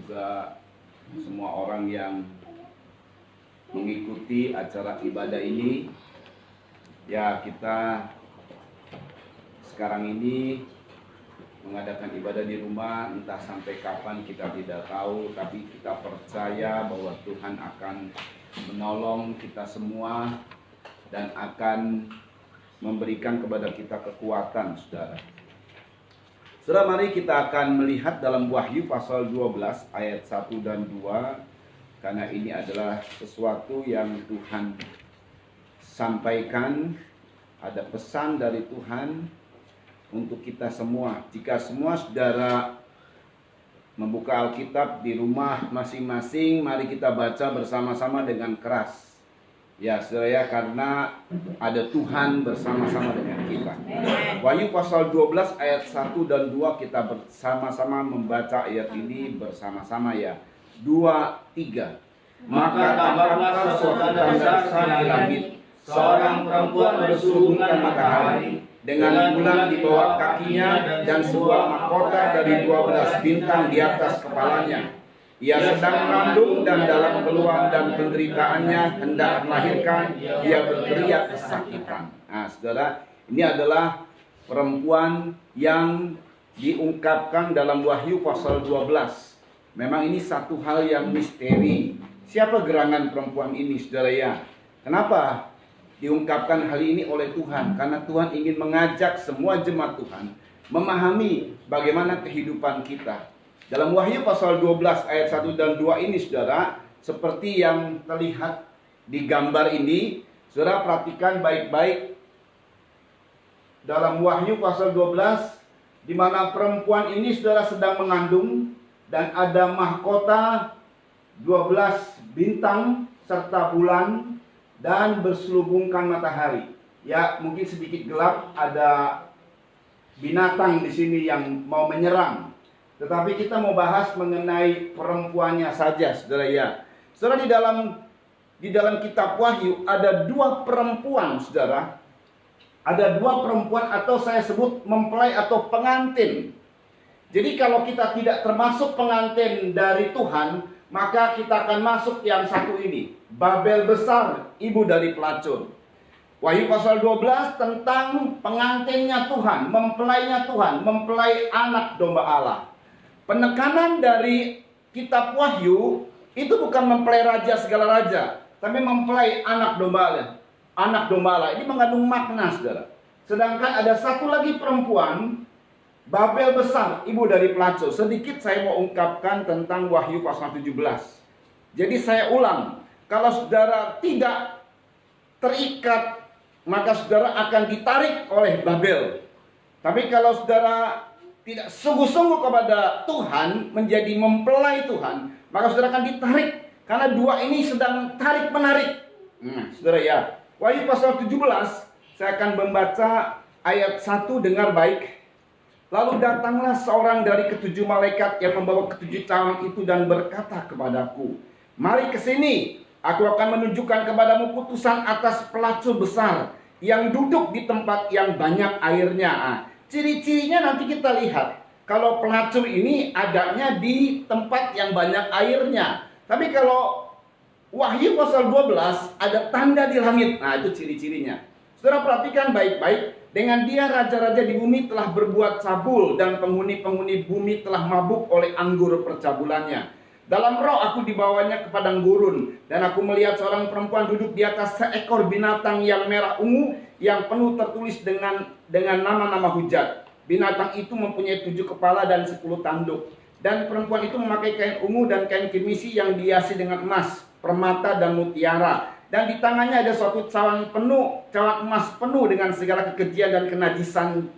juga semua orang yang mengikuti acara ibadah ini. Ya, kita sekarang ini mengadakan ibadah di rumah, entah sampai kapan kita tidak tahu, tapi kita percaya bahwa Tuhan akan menolong kita semua dan akan memberikan kepada kita kekuatan, saudara. Saudara, mari kita akan melihat dalam Wahyu pasal 12 ayat 1 dan 2, karena ini adalah sesuatu yang Tuhan sampaikan, ada pesan dari Tuhan untuk kita semua. Jika semua saudara membuka Alkitab di rumah masing-masing, mari kita baca bersama-sama dengan keras. Ya, saudara ya, karena ada Tuhan bersama-sama dengan kita. Wahyu pasal 12 ayat 1 dan 2, kita bersama-sama membaca ayat ini bersama-sama ya. 2, 3. Maka tampaklah suatu tanda besar di langit, seorang perempuan berselubungkan matahari, dengan bulan di bawah kakinya dan sebuah mahkota dari 12 bintang di atas kepalanya. Ia sedang mengandung dan dalam keluhan dan penderitaannya hendak melahirkan, ia berteriak kesakitan. Nah, saudara, ini adalah perempuan yang diungkapkan dalam Wahyu pasal 12. Memang ini satu hal yang misteri. Siapa gerangan perempuan ini, saudara ya? Kenapa diungkapkan hal ini oleh Tuhan? Karena Tuhan ingin mengajak semua jemaat Tuhan memahami bagaimana kehidupan kita. Dalam Wahyu pasal 12 ayat 1 dan 2 ini, saudara, seperti yang terlihat di gambar ini, saudara perhatikan baik-baik. Dalam Wahyu pasal 12, di mana perempuan ini, saudara, sedang mengandung dan ada mahkota 12 bintang serta bulan dan berselubungkan matahari. Ya, mungkin sedikit gelap, ada binatang di sini yang mau menyerang. Tetapi kita mau bahas mengenai perempuannya saja, saudara ya. Saudara, di dalam kitab Wahyu ada 2 perempuan, saudara. Ada 2 perempuan, atau saya sebut mempelai atau pengantin. Jadi kalau kita tidak termasuk pengantin dari Tuhan, maka kita akan masuk yang satu ini, Babel besar, ibu dari pelacur. Wahyu pasal 12 tentang pengantinnya Tuhan, mempelainya Tuhan, mempelai anak domba Allah. Penekanan dari kitab Wahyu itu bukan mempelai raja segala raja, tapi mempelai anak domba Allah. Anak domba Allah ini mengandung makna, saudara. Sedangkan ada satu lagi perempuan, Babel besar, ibu dari pelacur. Sedikit saya mau ungkapkan tentang Wahyu pasal 17. Jadi saya ulang, kalau saudara tidak terikat, maka saudara akan ditarik oleh Babel. Tapi kalau saudara tidak sungguh-sungguh kepada Tuhan, menjadi mempelai Tuhan, maka saudara akan ditarik. Karena 2 ini sedang tarik-menarik. Saudara ya, Wahyu pasal 17, saya akan membaca ayat 1, dengar baik. Lalu datanglah seorang dari ke-7 malaikat yang membawa ke-7 cawan itu dan berkata kepadaku, mari ke sini, aku akan menunjukkan kepadamu putusan atas pelacur besar yang duduk di tempat yang banyak airnya. Ciri-cirinya nanti kita lihat. Kalau pelacur ini adanya di tempat yang banyak airnya. Tapi kalau Wahyu pasal 12 ada tanda di langit. Nah, itu ciri-cirinya. Saudara perhatikan baik-baik. Dengan dia raja-raja di bumi telah berbuat cabul, dan penghuni-penghuni bumi telah mabuk oleh anggur percabulannya. Dalam roh aku dibawanya ke padang gurun, dan aku melihat seorang perempuan duduk di atas seekor binatang yang merah ungu, yang penuh tertulis dengan nama-nama hujat. Binatang itu mempunyai 7 kepala dan 10 tanduk. Dan perempuan itu memakai kain ungu dan kain kimisi yang dihiasi dengan emas, permata dan mutiara. Dan di tangannya ada suatu cawan emas penuh dengan segala kekejian dan kenajisan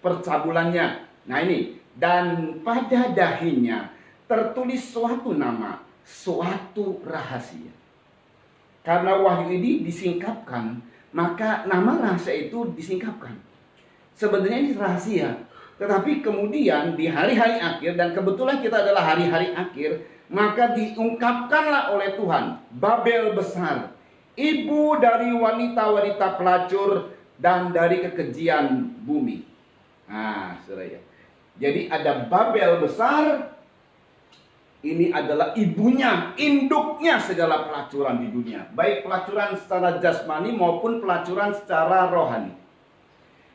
percabulannya. Nah ini, dan pada dahinya tertulis suatu nama, suatu rahasia. Karena wahyu ini disingkapkan, maka nama rahasia itu disingkapkan. Sebenarnya ini rahasia, tetapi kemudian di hari-hari akhir, dan kebetulan kita adalah hari-hari akhir, maka diungkapkanlah oleh Tuhan Babel besar, ibu dari wanita-wanita pelacur dan dari kekejian bumi. Nah, saudara ya. Jadi ada Babel besar, ini adalah ibunya, induknya segala pelacuran di dunia. Baik pelacuran secara jasmani maupun pelacuran secara rohani.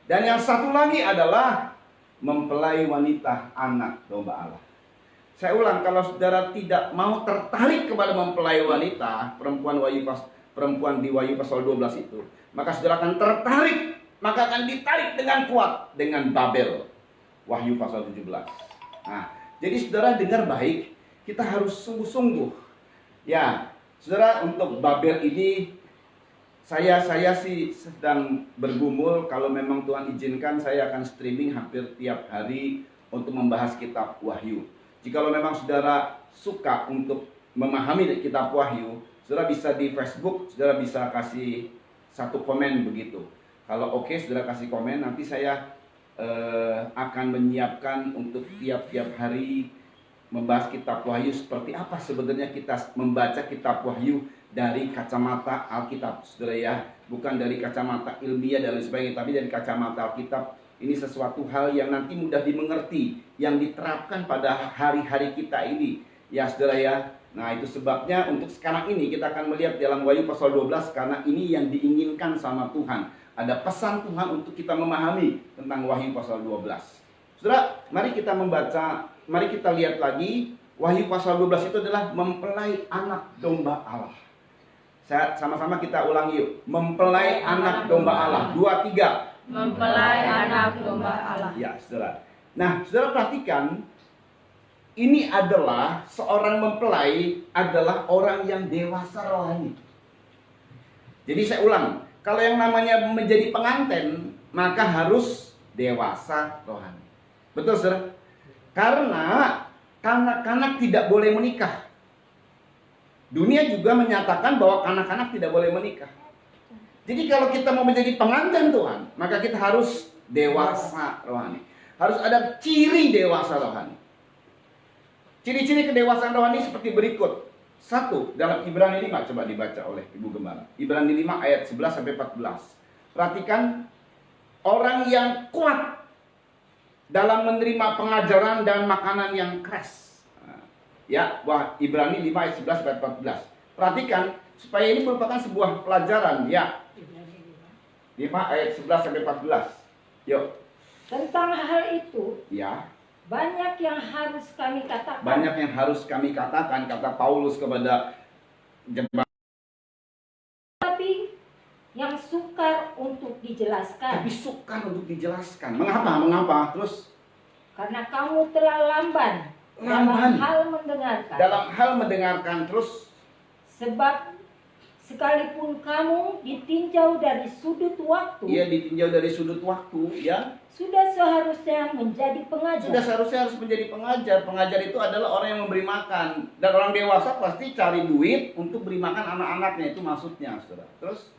Dan yang satu lagi adalah mempelai wanita, anak domba Allah. Saya ulang, kalau saudara tidak mau tertarik kepada mempelai wanita, perempuan di Wahyu pasal 12 itu, maka saudara akan tertarik, maka akan ditarik dengan kuat dengan Babel. Wahyu pasal 17. Nah, jadi saudara dengar baik, kita harus sungguh-sungguh. Ya, saudara, untuk Babel ini saya sih sedang bergumul. Kalau memang Tuhan izinkan, saya akan streaming hampir tiap hari untuk membahas kitab Wahyu. Jikalau memang saudara suka untuk memahami kitab Wahyu, saudara bisa di Facebook, saudara bisa kasih satu komen begitu. Kalau oke, saudara kasih komen, nanti saya akan menyiapkan untuk tiap-tiap hari membahas kitab Wahyu. Seperti apa sebenarnya kita membaca kitab Wahyu dari kacamata Alkitab, saudara ya, bukan dari kacamata ilmiah dan lain sebagainya, tapi dari kacamata Alkitab. Ini sesuatu hal yang nanti mudah dimengerti, yang diterapkan pada hari-hari kita ini, ya saudara ya. Nah, itu sebabnya untuk sekarang ini kita akan melihat dalam Wahyu pasal 12, karena ini yang diinginkan sama Tuhan. Ada pesan Tuhan untuk kita memahami tentang Wahyu pasal 12. Saudara, mari kita membaca, mari kita lihat lagi. Wahyu pasal 12 itu adalah mempelai anak domba Allah. Sama-sama kita ulangi yuk. Mempelai anak domba Allah. 2, 3. Mempelai anak domba Allah. Ya, saudara. Nah, saudara perhatikan, ini adalah seorang mempelai adalah orang yang dewasa rohani. Jadi saya ulang, kalau yang namanya menjadi pengantin, maka harus dewasa rohani. Betul, saudara? Karena kanak-kanak tidak boleh menikah. Dunia juga menyatakan bahwa kanak-kanak tidak boleh menikah. Jadi kalau kita mau menjadi pengantin Tuhan, maka kita harus dewasa rohani. Harus ada ciri dewasa rohani. Ciri-ciri kedewasaan rohani seperti berikut. 1, dalam Ibrani 5, coba dibaca oleh Ibu Gembala. Ibrani 5 ayat 11 sampai 14. Perhatikan, orang yang kuat dalam menerima pengajaran dan makanan yang keras. Ya, Ibrani 5 ayat 11 sampai 14. Perhatikan, supaya ini merupakan sebuah pelajaran, ya. 5 ayat 11 sampai 14. Yuk. Tentang hal itu, Ya. banyak yang harus kami katakan. Banyak yang harus kami katakan, kata Paulus kepada jemaat. Tapi yang sukar untuk dijelaskan. Tapi sukar untuk dijelaskan. Mengapa? Terus? Karena kamu telah lamban dalam hal mendengarkan. Dalam hal mendengarkan, terus? Sebab sekalipun kamu ditinjau dari sudut waktu. Iya, ditinjau dari sudut waktu, ya. Sudah seharusnya menjadi pengajar. Sudah seharusnya harus menjadi pengajar. Pengajar itu adalah orang yang memberi makan. Dan orang dewasa pasti cari duit untuk beri makan anak-anaknya. Itu maksudnya, saudara. Terus?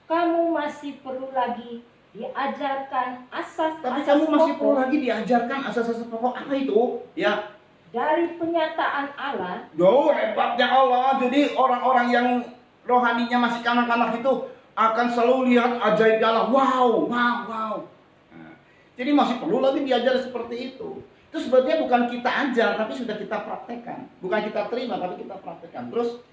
Kamu masih perlu lagi diajarkan asas-asas Tapi kamu masih perlu pokok lagi diajarkan asas-asas pokok apa itu? Ya. dari penyataan Allah. Jauh hebatnya Allah. Jadi orang-orang yang rohaninya masih kanak-kanak itu akan selalu lihat ajaib Allah. Wow. Nah, jadi masih perlu lagi diajar seperti itu. Itu sebetulnya bukan kita ajar, tapi sudah kita praktekkan. Bukan kita terima, tapi kita praktekkan. Terus?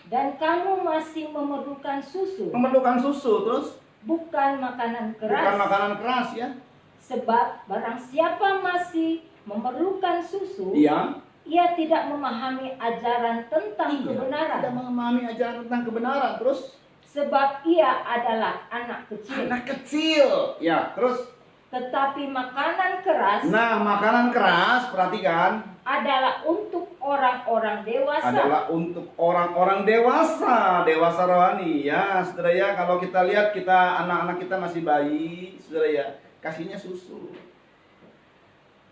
Dan kamu masih memerlukan susu. Memerlukan susu, terus? Bukan makanan keras. Bukan makanan keras, ya. Sebab barang siapa masih memerlukan susu, Iya. ia tidak memahami ajaran tentang kebenaran. Tidak memahami ajaran tentang kebenaran, terus? Sebab ia adalah anak kecil. Anak kecil, ya. Terus? Tetapi makanan keras. Nah, makanan keras, perhatikan, adalah untuk orang-orang dewasa. adalah untuk orang-orang dewasa, dewasa rohani. Ya, saudara ya, kalau kita lihat anak-anak kita masih bayi, saudara ya, kasihnya susu.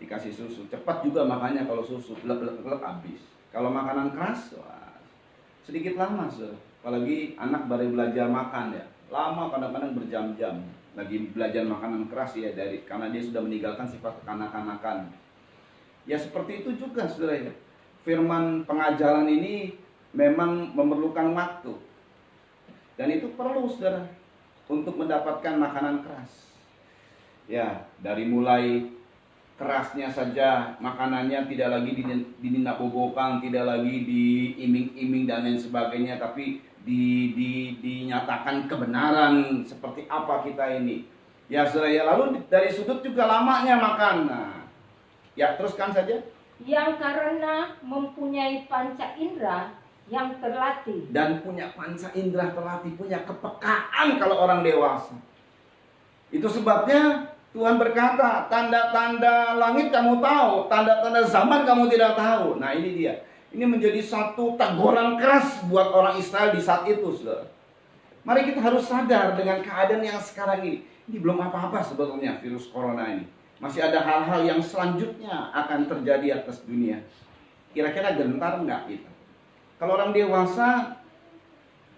Dikasih susu, cepat juga makannya kalau susu, blek habis. Kalau makanan keras, wah, sedikit lama, saudara. Apalagi anak baru belajar makan ya, lama, kadang-kadang berjam-jam lagi belajar makanan keras ya, karena dia sudah meninggalkan sifat kekanak-kanakan. Ya seperti itu juga, saudara ya. Firman pengajaran ini memang memerlukan waktu. Dan itu perlu, saudara, untuk mendapatkan makanan keras. Ya, dari mulai kerasnya saja, makanannya tidak lagi dininabobokan, tidak lagi diiming-iming dan lain sebagainya, tapi dinyatakan kebenaran seperti apa kita ini. Ya saudara ya, lalu dari sudut juga lamanya makan. Nah, ya teruskan saja. Yang karena mempunyai panca indera yang terlatih. Dan punya panca indera terlatih, punya kepekaan kalau orang dewasa. Itu sebabnya Tuhan berkata, tanda-tanda langit kamu tahu, tanda-tanda zaman kamu tidak tahu. Nah ini dia. Ini menjadi satu teguran keras buat orang Israel di saat itu, saudara. Mari kita harus sadar dengan keadaan yang sekarang ini. Ini belum apa-apa sebetulnya virus corona ini. Masih ada hal-hal yang selanjutnya akan terjadi atas dunia. Kira-kira gentar nggak kita? Kalau orang dewasa,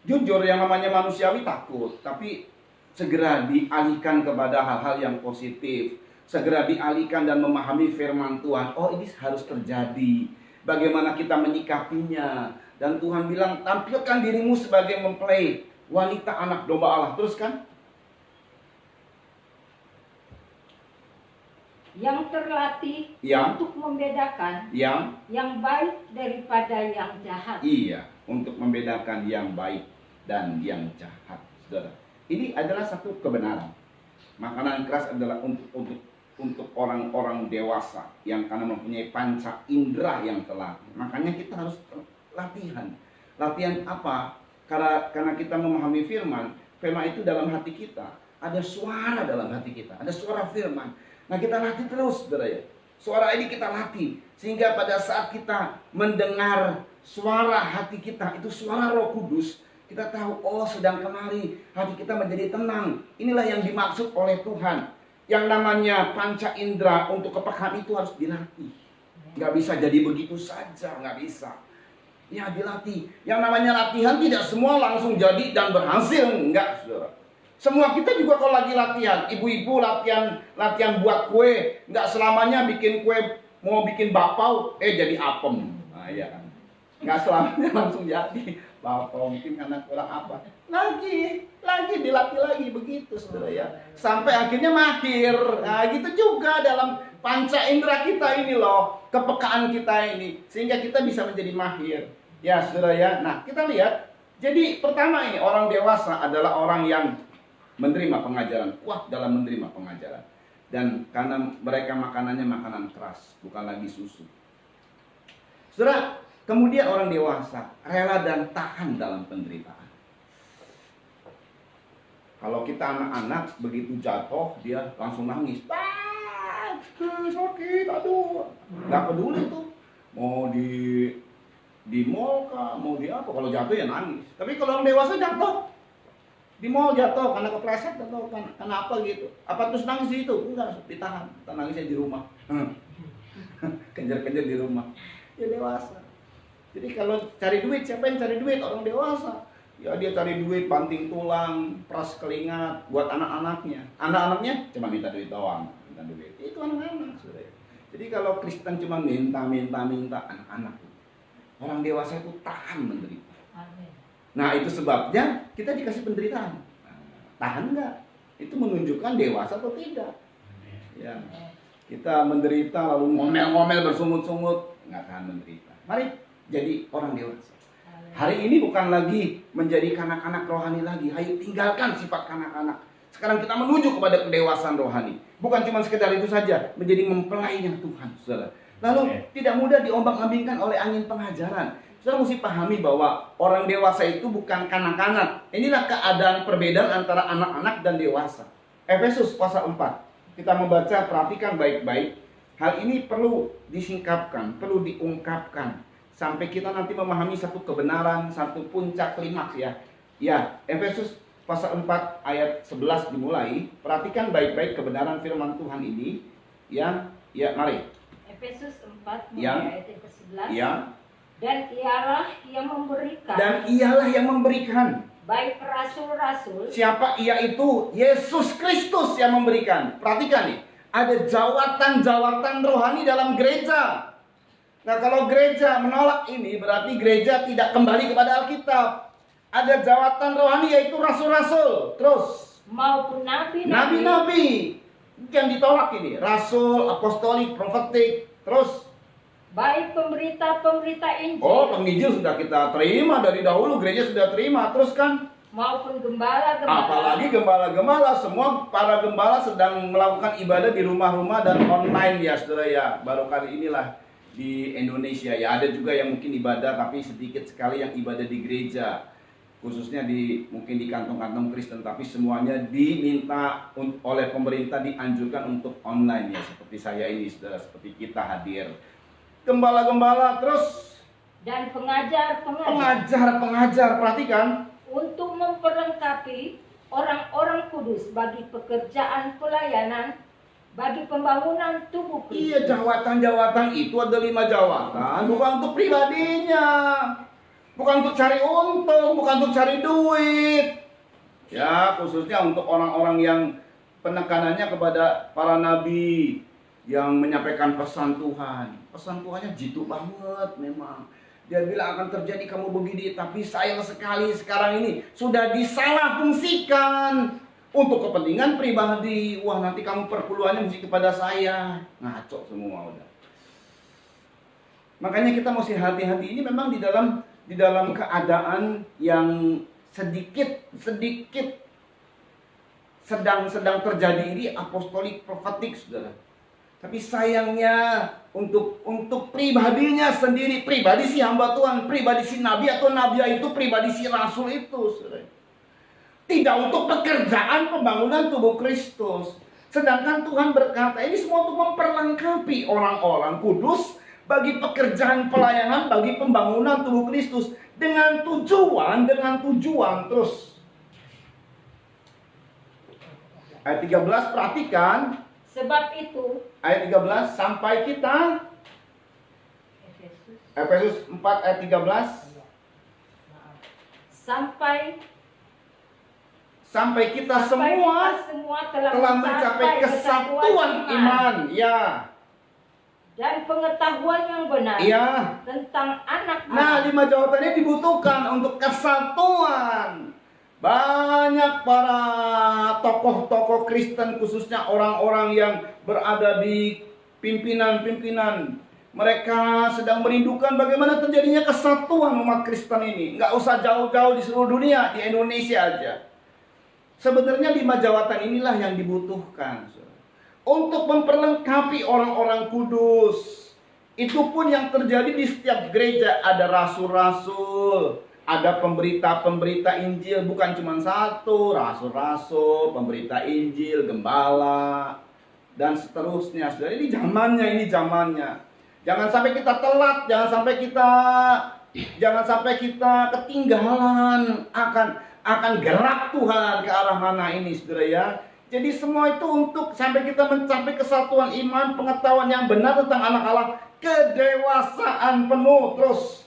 jujur yang namanya manusiawi takut. Tapi segera dialihkan kepada hal-hal yang positif. Segera dialihkan dan memahami firman Tuhan. Oh ini harus terjadi. Bagaimana kita menyikapinya. Dan Tuhan bilang, tampilkan dirimu sebagai mempelai wanita anak domba Allah. Terus kan? Yang terlatih untuk membedakan yang baik daripada yang jahat. Iya, untuk membedakan yang baik dan yang jahat, saudara. Ini adalah satu kebenaran. Makanan keras adalah untuk orang-orang dewasa yang karena mempunyai panca indera yang terlatih. Makanya kita harus latihan. Latihan apa? Karena kita memahami firman itu dalam hati kita. Ada suara dalam hati kita, ada suara firman. Nah kita latih terus, saudara ya. Suara ini kita latih. Sehingga pada saat kita mendengar suara hati kita, itu suara Roh Kudus, kita tahu, oh sedang kemari, hati kita menjadi tenang. Inilah yang dimaksud oleh Tuhan. Yang namanya panca indera untuk kepekaan itu harus dilatih. Nggak bisa jadi begitu saja, nggak bisa. Ya dilatih. Yang namanya latihan tidak semua langsung jadi dan berhasil, enggak, saudara. Semua kita juga kalau lagi latihan, ibu-ibu latihan buat kue, nggak selamanya bikin kue, mau bikin bakpao, jadi apem. Nah, ya kan. Nggak selamanya langsung jadi bakpao, mungkin karena kurang apa. Lagi dilatih lagi begitu, saudara ya. Sampai akhirnya mahir. Nah, gitu juga dalam panca indera kita ini loh, kepekaan kita ini, sehingga kita bisa menjadi mahir. Ya, saudara ya. Nah, kita lihat. Jadi pertama ini orang dewasa adalah orang yang menerima pengajaran, kuat dalam menerima pengajaran. Dan karena mereka makanannya makanan keras, bukan lagi susu. Saudara, kemudian orang dewasa rela dan tahan dalam penderitaan. Kalau kita anak-anak begitu jatuh, dia langsung nangis. Sakit, aduh. Nggak peduli tuh. Mau di mall kah, mau di apa. Kalau jatuh ya nangis. Tapi kalau orang dewasa jatuh, di mall jatuh karena kepleset atau karena apa gitu. Apa terus nangis di itu? Enggak, ditahan. Kita nangisnya di rumah. Kejar-kejar di rumah. Ya dewasa. Jadi kalau cari duit, siapa yang cari duit? Orang dewasa. Ya dia cari duit, banting tulang, peras keringat buat anak-anaknya. Anak-anaknya cuma minta duit doang, minta duit. Itu anak-anak, saudara. Jadi kalau Kristen cuma minta anak-anak. Orang dewasa itu tahan menderita. Amin. Nah itu sebabnya kita dikasih penderitaan. Tahan nggak? Itu menunjukkan dewasa atau tidak. Ya, kita menderita lalu ngomel-ngomel bersungut-sungut, nggak tahan menderita. Mari jadi orang dewasa. Hari ini bukan lagi menjadi kanak-kanak rohani lagi. Ayo tinggalkan sifat kanak-kanak. Sekarang kita menuju kepada kedewasaan rohani. Bukan cuma sekedar itu saja, menjadi mempelainya Tuhan, saudara. Lalu tidak mudah diombang-ambingkan oleh angin pengajaran. Saudara mesti pahami bahwa orang dewasa itu bukan kanak-kanak. Inilah keadaan perbedaan antara anak-anak dan dewasa. Efesus pasal 4. Kita membaca, perhatikan baik-baik. Hal ini perlu disingkapkan, perlu diungkapkan. Sampai kita nanti memahami satu kebenaran, satu puncak klimaks ya. Ya, Efesus pasal 4 ayat 11 dimulai. Perhatikan baik-baik kebenaran firman Tuhan ini. Ya, mari. Efesus 4 mulai ayat yang ke-11. Ya. Dan ialah yang memberikan. Baik rasul-rasul. Siapa ia itu? Yesus Kristus yang memberikan. Perhatikan nih. Ada jawatan-jawatan rohani dalam gereja. Nah kalau gereja menolak ini, berarti gereja tidak kembali kepada Alkitab. Ada jawatan rohani yaitu rasul-rasul. Terus. Maupun nabi-nabi. Yang ditolak ini, rasul, apostolik, profetik, terus baik pemberita-pemberita Injil. Oh, penginjil sudah kita terima dari dahulu, gereja sudah terima, terus kan? Maupun gembala-gembala. Apalagi gembala-gembala, semua para gembala sedang melakukan ibadah di rumah-rumah dan online ya, saudara ya. Baru kali inilah di Indonesia ya, ada juga yang mungkin ibadah tapi sedikit sekali yang ibadah di gereja, khususnya mungkin di kantong-kantong Kristen, tapi semuanya diminta oleh pemerintah dianjurkan untuk online ya, seperti saya ini, saudara, seperti kita hadir. Gembala-gembala, terus dan pengajar, perhatikan, untuk memperlengkapi orang-orang kudus bagi pekerjaan pelayanan, bagi pembangunan tubuh Kristus. Iya, jawatan-jawatan itu ada 5 jawatan, bukan untuk pribadinya, bukan untuk cari untung, bukan untuk cari duit. Ya, khususnya untuk orang-orang yang penekanannya kepada para nabi yang menyampaikan pesan Tuhan. Pesan Tuhannya jitu banget memang. Dia bilang akan terjadi kamu begini, tapi sayang sekali sekarang ini sudah disalahfungsikan untuk kepentingan pribadi. Wah, nanti kamu perpuluhannya mesti kepada saya. Ngaco semua udah. Makanya kita mesti hati-hati, ini memang di dalam keadaan yang sedikit sedang terjadi ini apostolik profetik, saudara. Tapi sayangnya untuk pribadinya sendiri, pribadi si hamba Tuhan, pribadi si nabi atau nabiya itu, pribadi si rasul itu, saudara. Tidak untuk pekerjaan pembangunan tubuh Kristus. Sedangkan Tuhan berkata ini semua untuk memperlengkapi orang-orang kudus bagi pekerjaan pelayanan, bagi pembangunan tubuh Kristus dengan tujuan terus. Ayat 13 perhatikan. Sebab itu Ayat 13 sampai kita Efesus 4 ayat 13 sampai kita semua telah mencapai kesatuan iman, ya, dan pengetahuan yang benar, ya, tentang anak-anak. Nah, 5 jawabannya dibutuhkan untuk kesatuan. Banyak para tokoh-tokoh Kristen, khususnya orang-orang yang berada di pimpinan-pimpinan, mereka sedang merindukan bagaimana terjadinya kesatuan umat Kristen ini. Nggak usah jauh-jauh di seluruh dunia, di Indonesia aja. Sebenarnya 5 jawatan inilah yang dibutuhkan untuk memperlengkapi orang-orang kudus. Itu pun yang terjadi di setiap gereja. Ada rasul-rasul, ada pemberita-pemberita Injil, bukan cuma satu, rasul-rasul, pemberita Injil, gembala, dan seterusnya. Saudara, ini zamannya. Jangan sampai kita telat, jangan sampai kita ketinggalan akan gerak Tuhan ke arah mana ini, saudara ya. Jadi semua itu untuk sampai kita mencapai kesatuan iman, pengetahuan yang benar tentang anak Allah, kedewasaan penuh, terus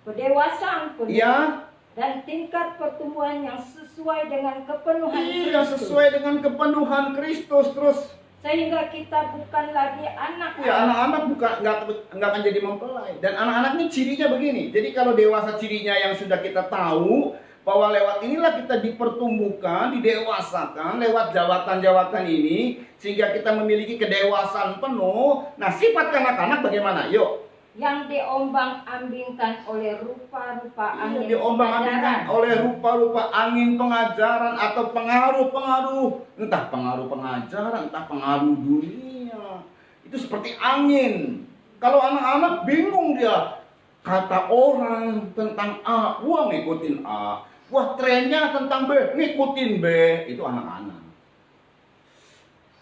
kedewasaan penuh, ya, dan tingkat pertumbuhan yang sesuai dengan kepenuhan Kristus. Kristus. Sesuai dengan kepenuhan Kristus, terus Sehingga kita bukan lagi anak. Ya, anak-anak nggak akan jadi mempelai. Dan anak-anak ini cirinya begini. Jadi kalau dewasa cirinya yang sudah kita tahu, bahwa lewat inilah kita dipertumbuhkan, didewasakan lewat jawatan-jawatan ini, sehingga kita memiliki kedewasaan penuh. Nah, sifat anak-anak bagaimana? Yuk. Yang diombang-ambingkan oleh rupa-rupa angin diombang-ambingkan oleh rupa-rupa angin pengajaran atau pengaruh-pengaruh, entah pengaruh pengajaran, entah pengaruh dunia. Itu seperti angin. Kalau anak-anak bingung dia, kata orang tentang A, wah ngikutin A. Wah, trennya tentang B, ngikutin B. Itu anak-anak.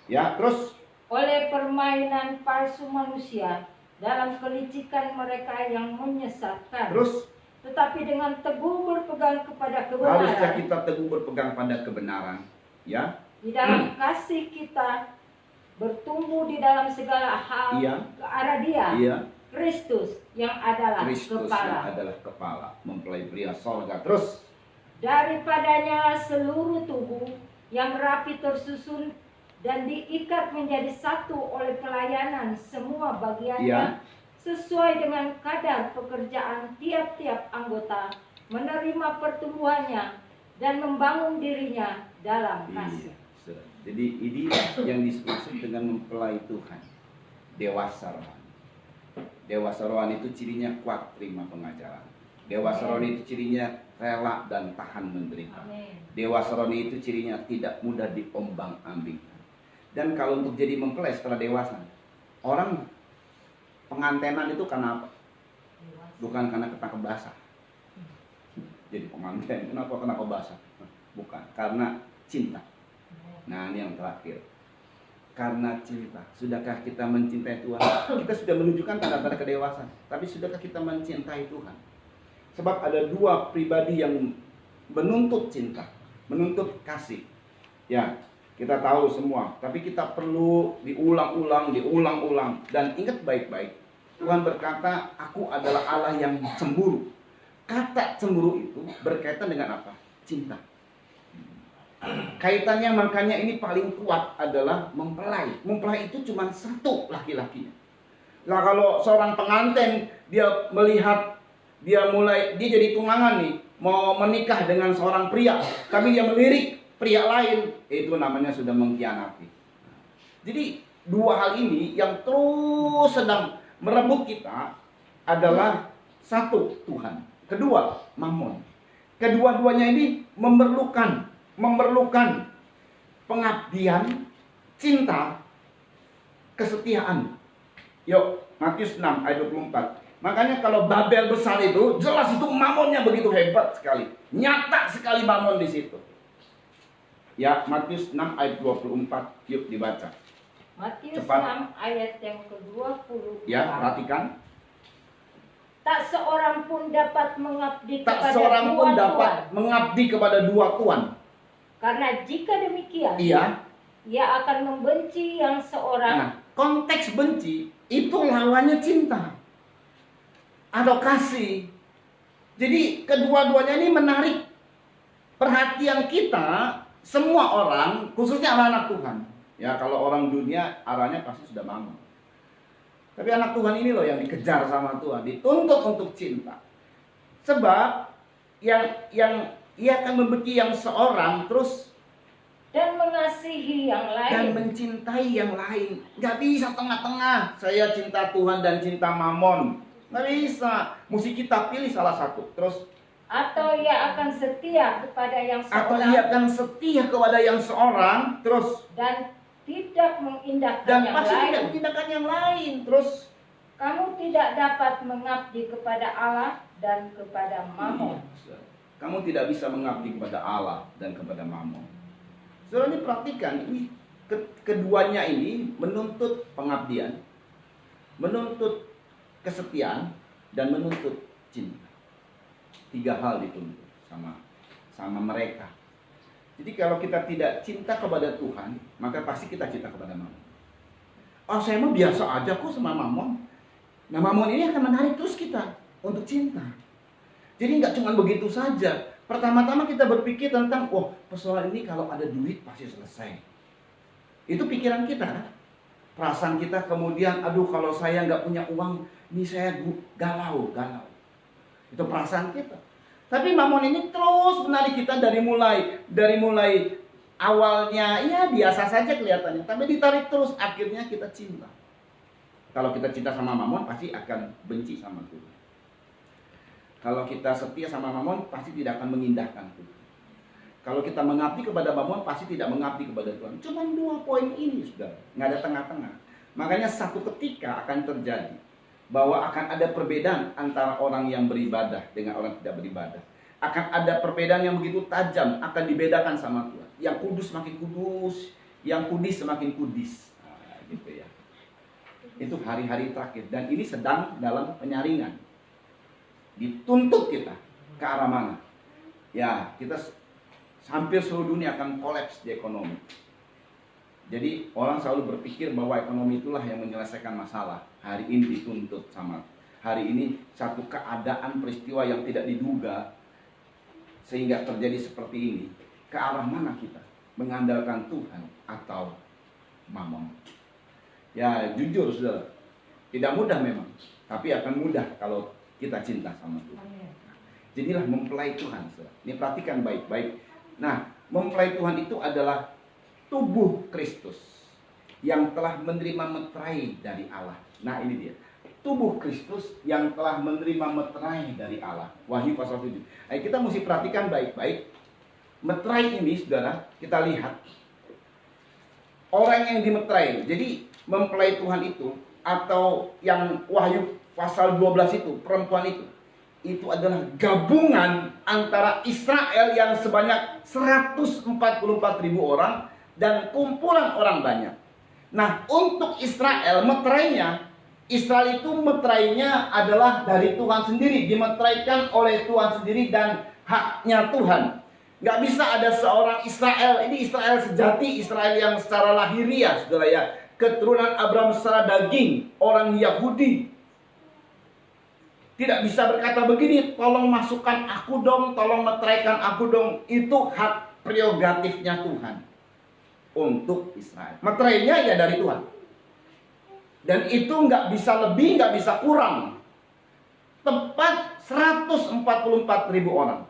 Ya, terus oleh permainan palsu manusia dalam kelicikan mereka yang menyesatkan. Terus, tetapi dengan teguh berpegang kepada kebenaran. Harusnya kita teguh berpegang pada kebenaran, ya. Di dalam kasih kita bertumbuh di dalam segala hal ke arah Dia. Iya. Kristus yang adalah kepala, mempelai pria sorga. Terus, daripadanya seluruh tubuh yang rapi tersusun dan diikat menjadi satu oleh pelayanan semua bagiannya, sesuai dengan kadar pekerjaan tiap-tiap anggota, menerima pertumbuhannya dan membangun dirinya dalam kasih. Jadi ini yang disebut dengan mempelai Tuhan, dewasa rohani. Dewasa rohani itu cirinya kuat terima pengajaran. Dewasa rohani itu cirinya rela dan tahan menderita. Dewasa rohani itu cirinya tidak mudah diombang-ambingkan. Dan kalau untuk jadi mempelai setelah dewasa, orang pengantenan itu karena apa? Bukan karena ketangkep basah. Jadi pengantin, kenapa ketangkep basah? Bukan, karena cinta. Nah, ini yang terakhir. Karena cinta. Sudahkah kita mencintai Tuhan? Kita sudah menunjukkan tanda-tanda kedewasaan. Tapi sudahkah kita mencintai Tuhan? Sebab ada dua pribadi yang menuntut cinta, menuntut kasih. Ya, kita tahu semua. Tapi kita perlu diulang-ulang. Dan ingat baik-baik. Tuhan berkata, aku adalah Allah yang cemburu. Kata cemburu itu berkaitan dengan apa? Cinta. Kaitannya makanya ini paling kuat adalah mempelai. Mempelai itu cuma satu laki-lakinya. Nah, kalau seorang pengantin dia melihat dia jadi tunangan nih, mau menikah dengan seorang pria, tapi dia melirik pria lain, itu namanya sudah mengkhianati. Jadi dua hal ini yang terus sedang merebut kita adalah satu, Tuhan. Kedua, Mammon. Kedua-duanya ini memerlukan pengabdian, cinta, kesetiaan. Yuk, Matius 6 ayat 24. Makanya kalau Babel besar itu, jelas itu Mammonnya begitu hebat sekali. Nyata sekali Mammon di situ. Ya, Matius 6 ayat 24. Yuk dibaca. Matius Cepat. 6 ayat yang ke-24. Ya, perhatikan. Tak seorang pun dapat mengabdi Tak kepada seorang dua pun tuan. dapat mengabdi kepada dua tuan. Karena jika demikian, Iya. ia akan membenci yang seorang. Nah, konteks benci itu lawannya cinta atau kasih. Jadi kedua-duanya ini menarik perhatian kita, semua orang, khususnya anak-anak Tuhan. Ya, kalau orang dunia arahnya pasti sudah Mammon. Tapi anak Tuhan ini loh yang dikejar sama Tuhan, dituntut untuk cinta. Sebab yang ia akan membenci yang seorang terus Dan mengasihi yang lain. dan mencintai yang lain. Gak bisa tengah-tengah. Saya cinta Tuhan dan cinta Mammon. Gak bisa. Mesti kita pilih salah satu. Terus Atau ia akan setia kepada yang seorang. Terus Dan tidak mengindahkan dan yang pasti lain. tidak mengindahkan yang lain. Terus Kamu tidak dapat mengabdi kepada Allah dan kepada Mammon. kamu tidak bisa mengabdi kepada Allah dan kepada Mammon. Saudara, ini perhatikan, ini keduanya ini menuntut pengabdian, menuntut kesetiaan, dan menuntut cinta. Tiga hal dituntut sama mereka. Jadi kalau kita tidak cinta kepada Tuhan, maka pasti kita cinta kepada Mammon. Oh, saya mah biasa aja kok sama Mammon. Nah, Mammon ini akan menarik terus kita untuk cinta. Jadi nggak cuma begitu saja. Pertama-tama kita berpikir tentang, wah, persoalan ini kalau ada duit pasti selesai. Itu pikiran kita, kan? Perasaan kita kemudian, aduh kalau saya nggak punya uang, ini saya galau. Itu perasaan kita. Tapi Mammon ini terus menarik kita dari mulai awalnya, ya biasa saja kelihatannya. Tapi ditarik terus, akhirnya kita cinta. Kalau kita cinta sama Mammon, pasti akan benci sama Tuhan. Kalau kita setia sama Mammon, pasti tidak akan mengindahkan Tuhan. Kalau kita mengabdi kepada Mammon, pasti tidak mengabdi kepada Tuhan. Cuma dua poin ini, sudah nggak ada tengah-tengah. Makanya satu ketika akan terjadi bahwa akan ada perbedaan antara orang yang beribadah dengan orang yang tidak beribadah. Akan ada perbedaan yang begitu tajam, akan dibedakan sama Tuhan. Yang kudus semakin kudus, yang kudis semakin kudis. Nah, gitu ya. Itu hari-hari terakhir, dan ini sedang dalam penyaringan. Dituntut kita ke arah mana? Ya, kita hampir seluruh dunia akan kolaps di ekonomi. Jadi orang selalu berpikir bahwa ekonomi itulah yang menyelesaikan masalah. Hari ini dituntut sama. Hari ini satu keadaan peristiwa yang tidak diduga sehingga terjadi seperti ini. Ke arah mana kita? Mengandalkan Tuhan atau Mammon? Ya jujur saudara, tidak mudah memang, tapi akan mudah kalau kita cinta sama Tuhan. Jadilah mempelai Tuhan, saudara. Ini perhatikan baik-baik. Nah, mempelai Tuhan itu adalah tubuh Kristus yang telah menerima meterai dari Allah. Nah ini dia, tubuh Kristus yang telah menerima meterai dari Allah. Wahyu pasal 7. Kita mesti perhatikan baik-baik. Meterai ini, saudara, kita lihat orang yang dimeterai. Jadi mempelai Tuhan itu, atau yang Wahyu pasal 12 itu, perempuan itu adalah gabungan antara Israel yang sebanyak 144.000 orang dan kumpulan orang banyak. Nah, untuk Israel meterainya, Israel itu meterainya adalah dari Tuhan sendiri, dimeteraikan oleh Tuhan sendiri dan haknya Tuhan. Gak bisa ada seorang Israel, ini Israel sejati, Israel yang secara lahiriah, saudara ya, keturunan Abraham secara daging, orang Yahudi. Tidak bisa berkata begini, tolong masukkan aku dong, tolong meteraikan aku dong. Itu hak prerogatifnya Tuhan untuk Israel. Meterainya ya dari Tuhan. Dan itu nggak bisa lebih, nggak bisa kurang. Tepat 144.000 orang.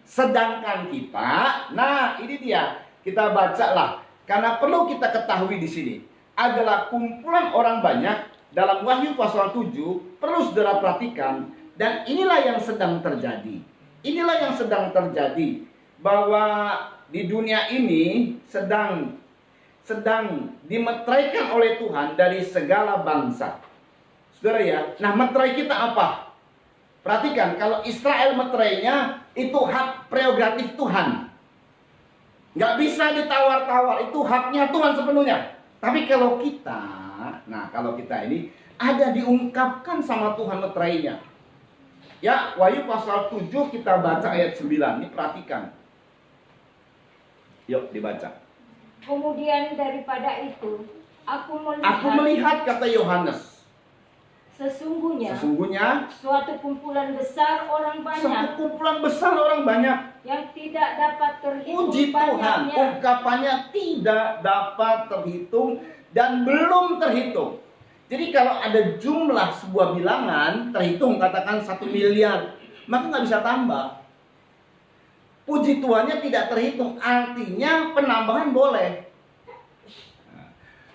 Sedangkan kita, nah ini dia, kita bacalah. Karena perlu kita ketahui di sini adalah kumpulan orang banyak. Dalam Wahyu pasal 7, perlu saudara perhatikan, dan inilah yang sedang terjadi. Inilah yang sedang terjadi, bahwa di dunia ini sedang dimeteraikan oleh Tuhan dari segala bangsa. Saudara ya, nah meterai kita apa? Perhatikan, kalau Israel meterainya, itu hak prerogatif Tuhan. Nggak bisa ditawar-tawar, itu haknya Tuhan sepenuhnya. Tapi kalau kita, nah kalau kita ini ada diungkapkan sama Tuhan meterainya. Ya, Wahyu pasal 7 kita baca ayat 9. Ini perhatikan. Yuk dibaca. Kemudian daripada itu, aku melihat kata Yohanes. Sesungguhnya suatu kumpulan besar orang banyak yang tidak dapat terhitung. Puji Tuhan, ungkapannya tidak dapat terhitung dan belum terhitung. Jadi kalau ada jumlah sebuah bilangan terhitung, katakan 1 miliar, maka nggak bisa tambah. Puji Tuhannya tidak terhitung, artinya penambahan boleh.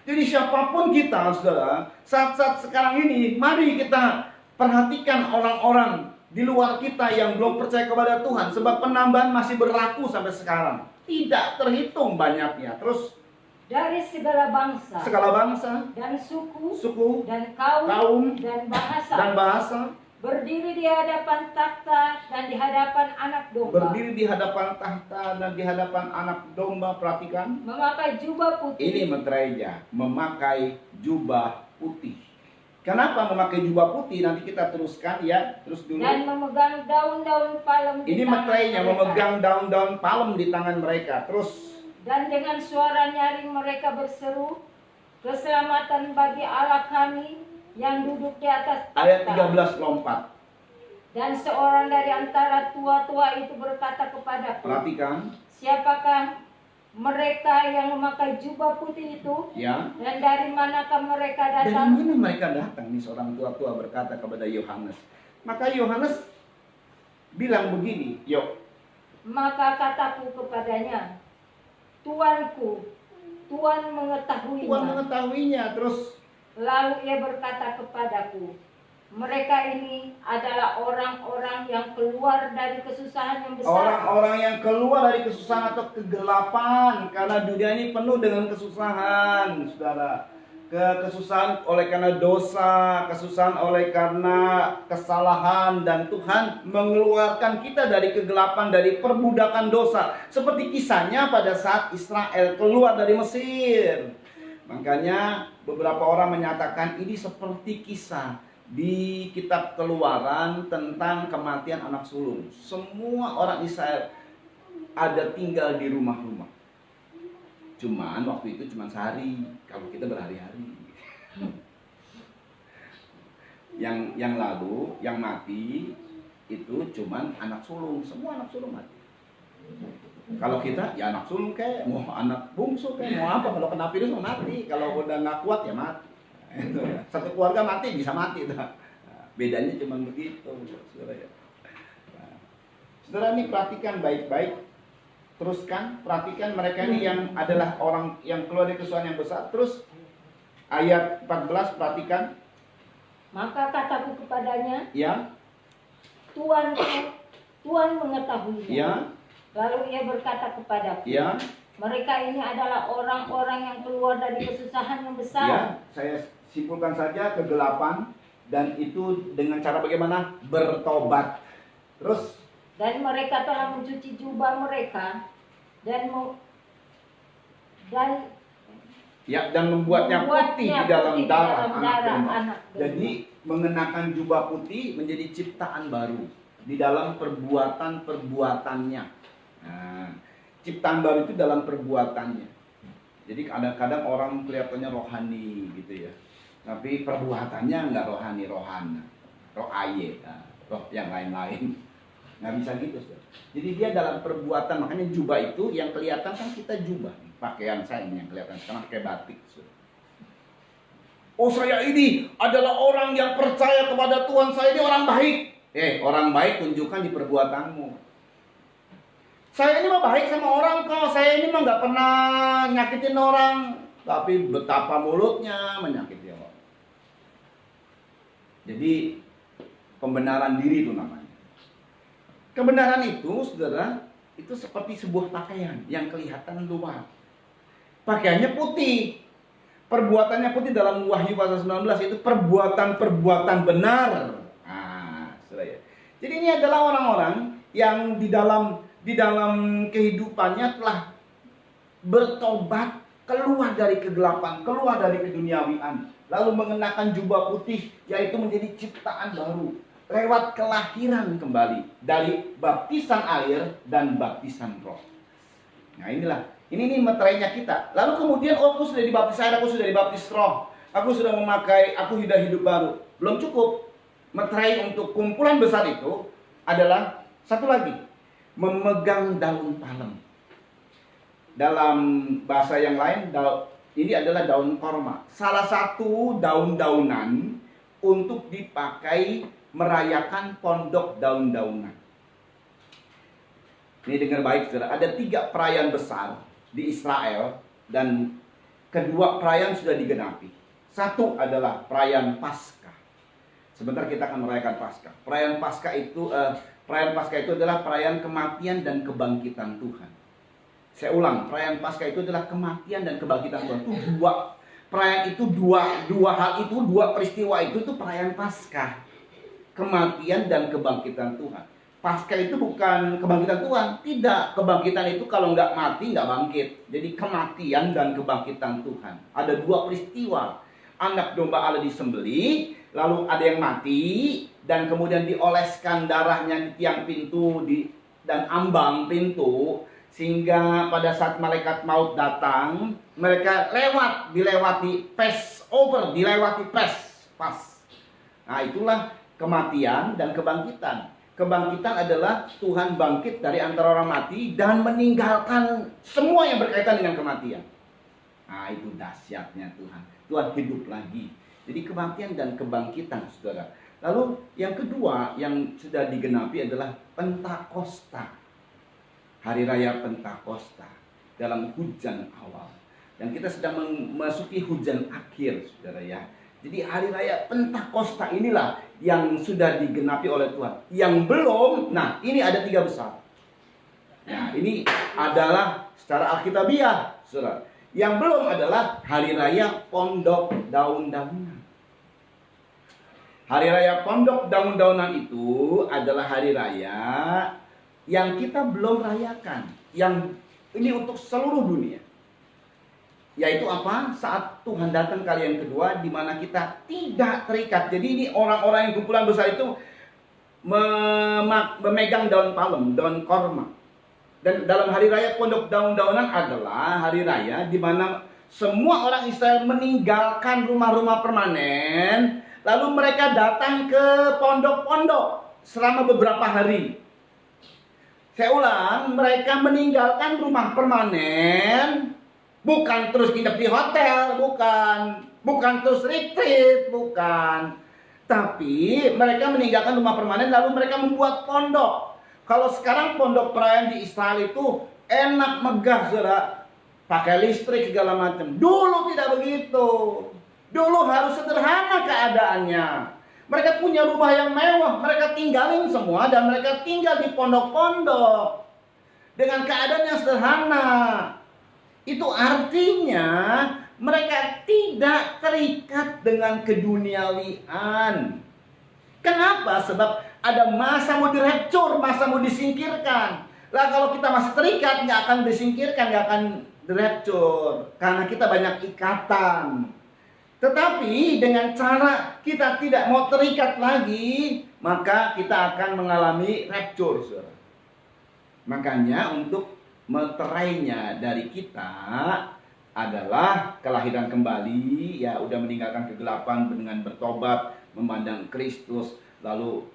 Jadi siapapun kita, saudara, saat-saat sekarang ini, mari kita perhatikan orang-orang di luar kita yang belum percaya kepada Tuhan. Sebab penambahan masih berlaku sampai sekarang. Tidak terhitung banyaknya. Terus dari segala bangsa dan suku dan kaum dan bahasa berdiri di hadapan takhta dan di hadapan anak domba. Perhatikan. Memakai jubah putih. Ini meterainya, memakai jubah putih. Kenapa memakai jubah putih? Nanti kita teruskan ya. Terus dulu. Dan memegang daun-daun palem. Ini meterainya, memegang daun-daun palem di tangan mereka. Terus. Dan dengan suara nyaring mereka berseru, keselamatan bagi Allah kami yang duduk di atas takhta. Ayat 13 lompat. Dan seorang dari antara tua-tua itu berkata kepadaku, perhatikan, siapakah mereka yang memakai jubah putih itu? Ya. Dan dari manakah mereka datang? Dari mana mereka datang? Nih seorang tua-tua berkata kepada Yohanes. Maka Yohanes bilang begini, yuk. Maka kataku kepadanya, Tuanku, Tuhan mengetahuinya. Terus lalu ia berkata kepadaku, mereka ini adalah orang-orang yang keluar dari kesusahan yang besar. Orang-orang yang keluar dari kesusahan atau kegelapan. Karena dunia ini penuh dengan kesusahan, saudara. Kesusahan oleh karena dosa, kesusahan oleh karena kesalahan. Dan Tuhan mengeluarkan kita dari kegelapan, dari perbudakan dosa. Seperti kisahnya pada saat Israel keluar dari Mesir. Makanya beberapa orang menyatakan ini seperti kisah di kitab Keluaran tentang kematian anak sulung. Semua orang Israel ada tinggal di rumah-rumah. Cuman waktu itu cuma sehari, kalau kita berhari-hari. Yang lalu, yang mati itu cuman anak sulung, semua anak sulung mati. Kalau kita ya anak sulung kayak, mau anak bungsu kayak, mau apa, kalau kena virus mau mati, kalau udah nggak kuat ya mati. Satu keluarga mati bisa mati. Bedanya cuma begitu, saudara ya. Saudara ini perhatikan baik-baik. Teruskan, perhatikan mereka ini yang adalah orang yang keluar dari kesusahan yang besar. Terus ayat 14, perhatikan. Maka kataku kepadanya, ya, Tuanku, Tuhan mengetahuinya. ya, Lalu ia berkata kepadaku, ya, mereka ini adalah orang-orang yang keluar dari kesusahan yang besar. ya, saya simpulkan saja kegelapan, dan itu dengan cara bagaimana? Bertobat. Terus, dan mereka telah mencuci jubah mereka dan membuatnya putih di dalam darah anak domba. domba. Jadi mengenakan jubah putih menjadi ciptaan baru di dalam perbuatannya. Nah, ciptaan baru itu dalam perbuatannya. Jadi kadang-kadang orang kelihatannya rohani gitu ya, tapi perbuatannya nggak rohani, roh aye, roh yang lain-lain. Nggak bisa gitu, saudara. Jadi dia dalam perbuatan, makanya jubah itu yang kelihatan kan kita jubah. Pakaian saya ini yang kelihatan sekarang pakai batik, saudara. Oh, saya ini adalah orang yang percaya kepada Tuhan, saya ini orang baik. Orang baik tunjukkan di perbuatanmu. Saya ini mah baik sama orang kok, saya ini mah nggak pernah nyakitin orang, tapi betapa mulutnya menyakiti orang. Jadi pembenaran diri itu namanya. Kebenaran itu, saudara, itu seperti sebuah pakaian yang kelihatan luar. Pakaiannya putih, perbuatannya putih. Dalam Wahyu pasal 19 itu perbuatan-perbuatan benar. Nah, saudara ya. Jadi ini adalah orang-orang yang di dalam kehidupannya telah bertobat, keluar dari kegelapan, keluar dari keduniawian, lalu mengenakan jubah putih, yaitu menjadi ciptaan baru lewat kelahiran kembali dari baptisan air dan baptisan roh. Nah, ini meterainya kita. Lalu kemudian, aku sudah dibaptis air, aku sudah dibaptis roh, aku sudah memakai, aku hidup baru. Belum cukup. Meterai untuk kumpulan besar itu adalah satu lagi, memegang daun palem. Dalam bahasa yang lain, ini adalah daun korma. Salah satu daun-daunan untuk dipakai merayakan pondok daun-daunan. Ini dengar baik, saudara. Ada 3 perayaan besar di Israel, dan kedua perayaan sudah digenapi. Satu adalah perayaan Paskah. Sebentar kita akan merayakan Paskah. Perayaan Paskah itu adalah perayaan kematian dan kebangkitan Tuhan. Saya ulang, perayaan Paskah itu adalah kematian dan kebangkitan Tuhan. Itu dua peristiwa itu perayaan Paskah. Kematian dan kebangkitan Tuhan. Paskah itu bukan kebangkitan Tuhan, tidak. Kebangkitan itu kalau nggak mati nggak bangkit. Jadi kematian dan kebangkitan Tuhan. Ada 2 peristiwa. Anak domba Allah disembelih, lalu ada yang mati, dan kemudian dioleskan darahnya di tiang pintu dan ambang pintu, sehingga pada saat malaikat maut datang, mereka dilewati Passover, dilewati pas. Nah, itulah kematian dan kebangkitan. Kebangkitan adalah Tuhan bangkit dari antara orang mati dan meninggalkan semua yang berkaitan dengan kematian. Nah, itu dahsyatnya Tuhan. Tuhan hidup lagi. Jadi kematian dan kebangkitan, saudara. Lalu yang kedua yang sudah digenapi adalah Pentakosta. Hari Raya Pentakosta dalam hujan awal. Dan kita sedang memasuki hujan akhir, saudara ya. Jadi hari raya Pentakosta inilah yang sudah digenapi oleh Tuhan. Yang belum, nah ini ada 3 besar. Nah, ini adalah secara alkitabiah, saudara. Yang belum adalah hari raya Pondok Daun-daunan. Hari raya Pondok Daun-daunan itu adalah hari raya yang kita belum rayakan. Yang ini untuk seluruh dunia. Yaitu apa? Saat Tuhan datang kali yang kedua, di mana kita tidak terikat. Jadi ini orang-orang yang kumpulan besar itu memegang daun palem, daun korma. Dan dalam hari raya Pondok Daun-daunan adalah hari raya di mana semua orang Israel meninggalkan rumah-rumah permanen, lalu mereka datang ke pondok-pondok selama beberapa hari. Saya ulang, mereka meninggalkan rumah permanen, bukan terus nginep di hotel, bukan terus retreat, bukan. Tapi mereka meninggalkan rumah permanen lalu mereka membuat pondok. Kalau sekarang pondok perayaan di Israel itu enak, megah, saudara. Pakai listrik segala macam. Dulu tidak begitu. Dulu harus sederhana keadaannya. Mereka punya rumah yang mewah, mereka tinggalin semua dan mereka tinggal di pondok-pondok dengan keadaan yang sederhana. Itu artinya mereka tidak terikat dengan keduniawian. Kenapa? Sebab ada masa mau dirapture, masa mau disingkirkan. Lah kalau kita masih terikat, nggak akan disingkirkan, nggak akan dirapture, karena kita banyak ikatan. Tetapi dengan cara kita tidak mau terikat lagi, maka kita akan mengalami rapture, saudara. Makanya untuk meterainya dari kita adalah kelahiran kembali, ya udah meninggalkan kegelapan dengan bertobat, memandang Kristus, lalu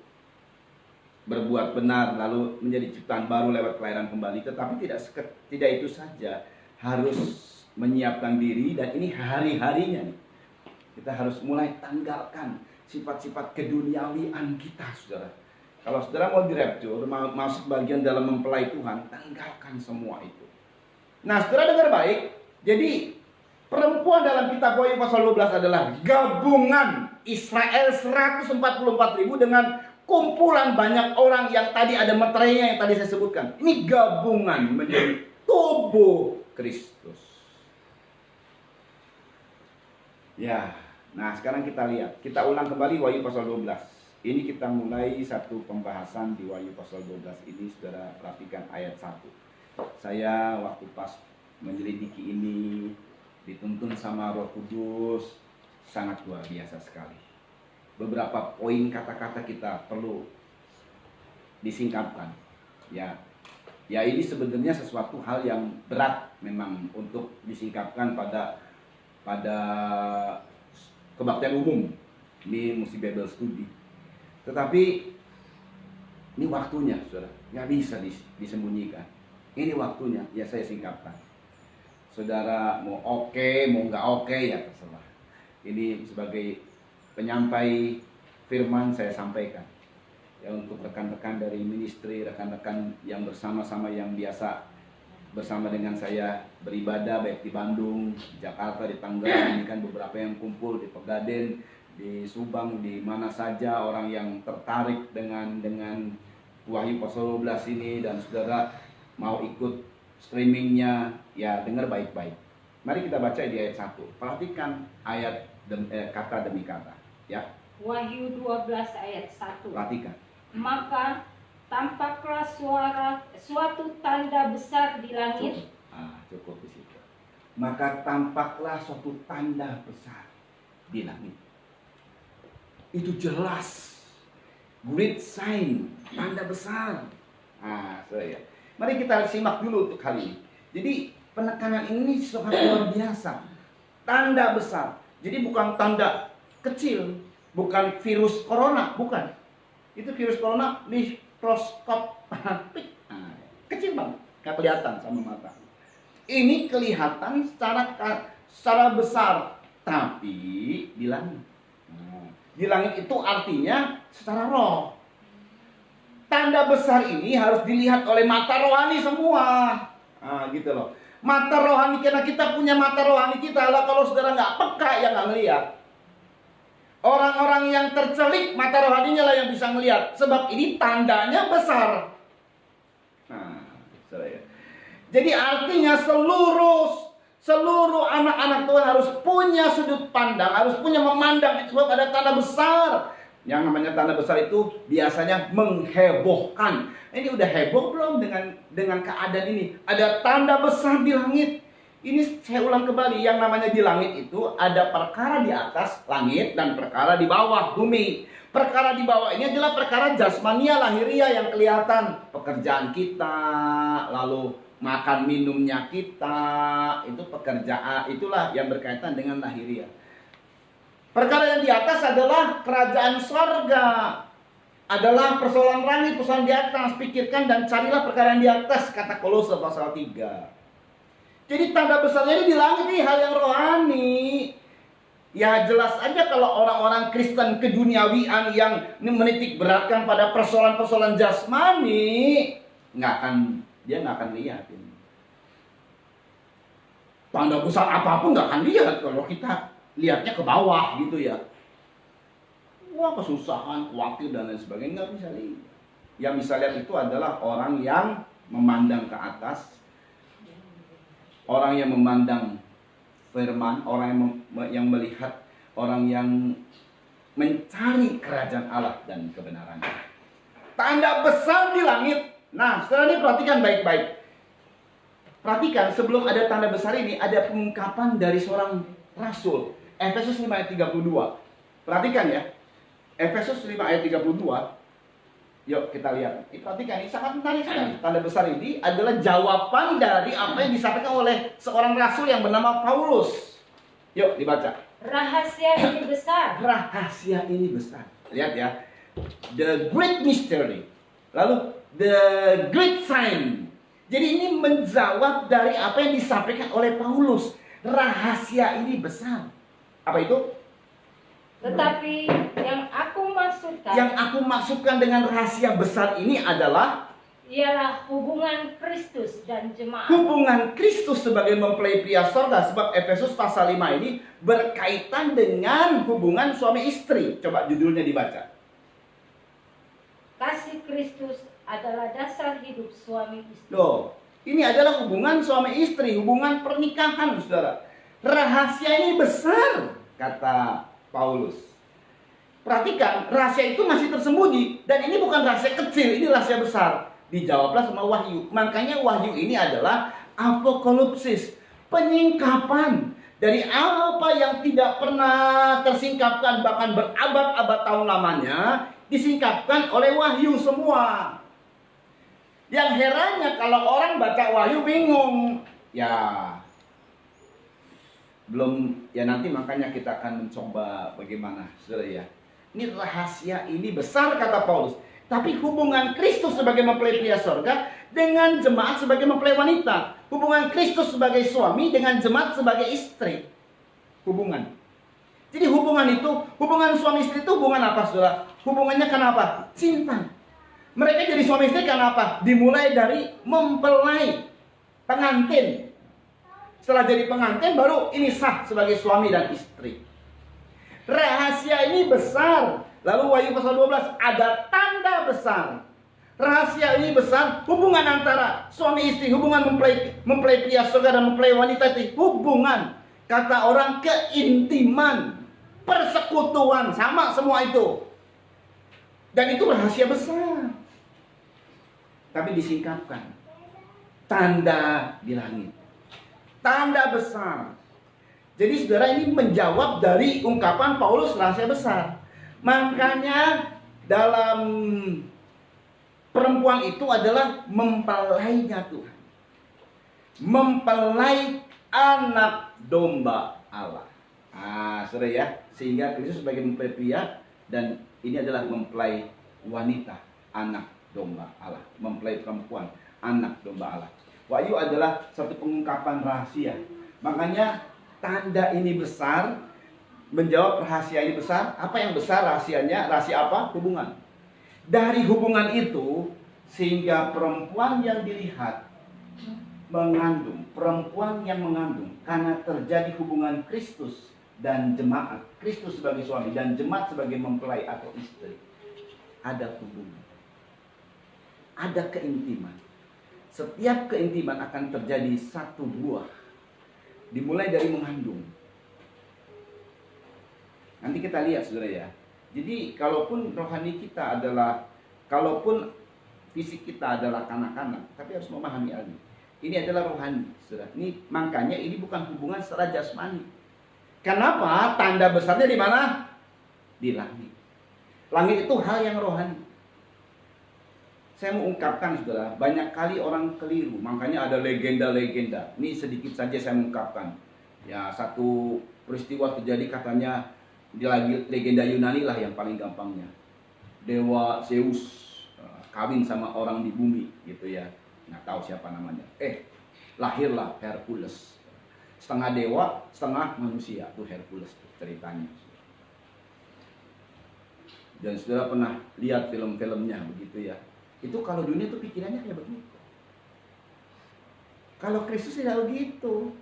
berbuat benar, lalu menjadi ciptaan baru lewat kelahiran kembali. Tetapi tidak itu saja, harus menyiapkan diri, dan ini hari-harinya nih. Kita harus mulai tanggalkan sifat-sifat keduniawian kita, saudara. Kalau saudara mau dirapture, mau masuk bagian dalam mempelai Tuhan, tanggalkan semua itu. Nah, saudara dengar baik. Jadi perempuan dalam kitab Wahyu pasal 12 adalah gabungan Israel 144.000 dengan kumpulan banyak orang yang tadi ada meterainya yang tadi saya sebutkan. Ini gabungan menjadi tubuh Kristus. Ya, nah sekarang kita lihat. Kita ulang kembali Wahyu pasal 12. Ini kita mulai satu pembahasan di Wahyu pasal 12 ini. Saudara perhatikan ayat 1. Saya waktu pas menyelidiki ini dituntun sama Roh Kudus, sangat luar biasa sekali. Beberapa poin kata-kata kita perlu disingkapkan. Ya, ini sebenarnya sesuatu hal yang berat memang untuk disingkapkan pada kebaktian umum. Ini mesti Bible study. Tetapi ini waktunya, saudara. Nggak bisa disembunyikan. Ini waktunya, ya saya singkapkan. Saudara mau oke, mau nggak oke, ya terserah. Ini sebagai penyampai firman saya sampaikan. Ya, untuk rekan-rekan dari ministry, rekan-rekan yang bersama-sama yang biasa bersama dengan saya beribadah, baik di Bandung, di Jakarta, di Tangerang, ini kan beberapa yang kumpul di Pegaden, di Subang, di mana saja orang yang tertarik dengan Wahyu pasal 12 ini, dan saudara mau ikut streamingnya, ya dengar baik-baik. Mari kita baca di ayat 1. Perhatikan ayat kata demi kata, ya. Wahyu 12 ayat 1. Perhatikan. Maka tampaklah suatu tanda besar di langit. Cukup di situ. Maka tampaklah suatu tanda besar di langit. Itu jelas. Great sign, tanda besar. Mari kita simak dulu untuk hal ini. Jadi penekanan ini sangat luar biasa. Tanda besar. Jadi bukan tanda kecil, bukan virus corona, bukan. Itu virus corona mikroskopik, kecil banget, nggak kelihatan sama mata. Ini kelihatan secara besar, tapi di langit. Di langit itu artinya secara roh. Tanda besar ini harus dilihat oleh mata rohani semua. Gitu loh. Mata rohani, karena kita punya mata rohani kita. Lah kalau saudara nggak peka, ya nggak ngelihat. Orang-orang yang tercelik mata rohaninya lah yang bisa ngelihat. Sebab ini tandanya besar. Jadi artinya seluruh anak-anak Tuhan harus punya sudut pandang, harus punya memandang. Sebab ada tanda besar. Yang namanya tanda besar itu biasanya menghebohkan. Ini udah heboh belum dengan keadaan ini? Ada tanda besar di langit. Ini saya ulang kembali, yang namanya di langit itu ada perkara di atas langit dan perkara di bawah bumi. Perkara di bawah ini adalah perkara jasmania, lahiria yang kelihatan. Pekerjaan kita, lalu makan minumnya kita, itu pekerjaan, itulah yang berkaitan dengan lahiria. Perkara yang di atas adalah kerajaan sorga, adalah persoalan langit, persoalan di atas. Pikirkan dan carilah perkara yang di atas, kata Kolose pasal 3. Jadi tanda besarnya ini di langit, nih hal yang rohani. Ya jelas aja kalau orang-orang Kristen keduniawian yang menitik beratkan pada persoalan-persoalan jasmani, dia nggak akan lihat ini. tanda besar apapun nggak akan lihat kalau kita lihatnya ke bawah gitu ya. Wah, kesusahan, khawatir dan lain sebagainya nggak bisa lihat. Yang bisa lihat itu adalah orang yang memandang ke atas, orang yang memandang firman, orang yang melihat, orang yang mencari kerajaan Allah dan kebenarannya. Tanda besar di langit. Nah, setelah ini perhatikan baik-baik. Perhatikan, sebelum ada tanda besar ini, ada pengungkapan dari seorang rasul. Efesus 5 ayat 32. Perhatikan ya. Efesus 5 ayat 32. Yuk kita lihat. Perhatikan, ini sangat menarik sekali. Tanda besar ini adalah jawaban dari apa yang disampaikan oleh seorang rasul yang bernama Paulus. Yuk dibaca. Rahasia ini besar. Rahasia ini besar. Lihat ya. The great mystery. Lalu the great sign. Jadi ini menjawab dari apa yang disampaikan oleh Paulus. Rahasia ini besar. Apa itu? Tetapi yang aku maksudkan dengan rahasia besar ini adalah ialah hubungan Kristus dan jemaat. Hubungan Kristus sebagai mempelai pria sorga. Sebab Efesus pasal 5 ini berkaitan dengan hubungan suami istri. Coba judulnya dibaca. Kasih Kristus adalah dasar hidup suami istri. Loh, ini adalah hubungan suami istri, hubungan pernikahan, saudara. Rahasia ini besar, kata Paulus. Perhatikan, rahasia itu masih tersembunyi. Dan ini bukan rahasia kecil, ini rahasia besar. Dijawablah sama Wahyu. Makanya Wahyu ini adalah apokalipsis, penyingkapan dari apa yang tidak pernah tersingkapkan, bahkan berabad-abad tahun lamanya, disingkapkan oleh Wahyu semua. Yang herannya kalau orang baca Wahyu bingung. Ya, belum, ya nanti makanya kita akan mencoba bagaimana, saudara ya. Ini rahasia ini besar, kata Paulus. Tapi hubungan Kristus sebagai mempelai pria sorga dengan jemaat sebagai mempelai wanita. Hubungan Kristus sebagai suami dengan jemaat sebagai istri. Hubungan. Jadi hubungan itu, hubungan suami istri itu hubungan apa, saudara? Hubungannya kenapa? Cinta. Mereka jadi suami istri karena apa? Dimulai dari mempelai, pengantin. Setelah jadi pengantin baru ini sah sebagai suami dan istri. Rahasia ini besar. Lalu Wahyu pasal 12 ada tanda besar. Rahasia ini besar, hubungan antara suami istri, hubungan mempelai pria surga dan mempelai wanita itu hubungan. Kata orang keintiman, persekutuan, sama semua itu. Dan itu rahasia besar. Tapi disingkapkan. Tanda di langit. Tanda besar. Jadi saudara, ini menjawab dari ungkapan Paulus rahasia besar. Makanya dalam perempuan itu adalah mempelainya Tuhan. Mempelai anak domba Allah. Saudara ya. Sehingga Kristus sebagai mempelai pria dan ini adalah mempelai wanita, anak domba Allah. Mempelai perempuan, anak domba Allah. Wahyu adalah satu pengungkapan rahasia. Makanya tanda ini besar, menjawab rahasia ini besar. Apa yang besar rahasianya? Rahasia apa? Hubungan. Dari hubungan itu, sehingga perempuan yang dilihat mengandung, perempuan yang mengandung, karena terjadi hubungan Kristus dan jemaat. Kristus sebagai suami dan jemaat sebagai mempelai atau istri. Ada hubungan. Ada keintiman. Setiap keintiman akan terjadi satu buah. Dimulai dari mengandung. Nanti kita lihat saudara ya. Jadi kalaupun rohani kita adalah, kalaupun fisik kita adalah kanak-kanak, tapi harus memahami hal ini. Ini adalah rohani, saudara. Ini makanya ini bukan hubungan secara jasmani. Kenapa? Tanda besarnya di mana? Di langit. Langit itu hal yang rohani. Saya mau ungkapkan saudara, banyak kali orang keliru, makanya ada legenda-legenda. Ini sedikit saja saya ungkapkan. Ya, satu peristiwa terjadi katanya di legenda Yunani lah yang paling gampangnya. Dewa Zeus kawin sama orang di bumi gitu ya. Nggak tahu siapa namanya. Lahirlah Hercules. Setengah dewa, setengah manusia. Itu Hercules ceritanya. Dan saudara pernah lihat film-filmnya begitu ya. Itu kalau dunia itu pikirannya kayak begitu. Kalau Kristus tidak begitu.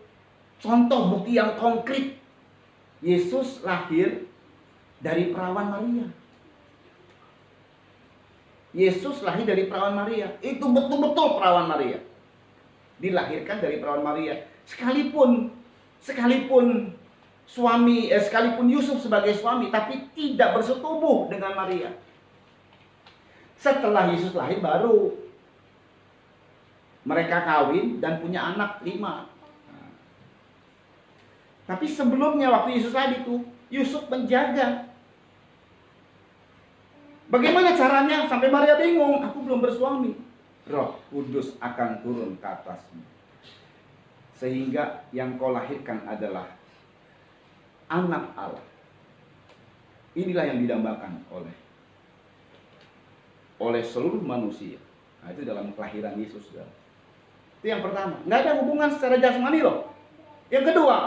contoh bukti yang konkret. Yesus lahir dari perawan Maria. Yesus lahir dari perawan Maria. Itu betul-betul perawan Maria. Dilahirkan dari perawan Maria. Sekalipun sekalipun Yusuf sebagai suami, tapi tidak bersetubuh dengan Maria. Setelah Yesus lahir baru mereka kawin dan punya anak 5. Tapi sebelumnya waktu Yesus lahir itu, Yusuf menjaga. Bagaimana caranya sampai Maria bingung, aku belum bersuami. Roh Kudus akan turun ke atasmu, sehingga yang kau lahirkan adalah anak Allah. Inilah yang didambakan oleh seluruh manusia. Nah, itu dalam kelahiran Yesus. Itu yang pertama. Nggak ada hubungan secara jasmani loh. Yang kedua,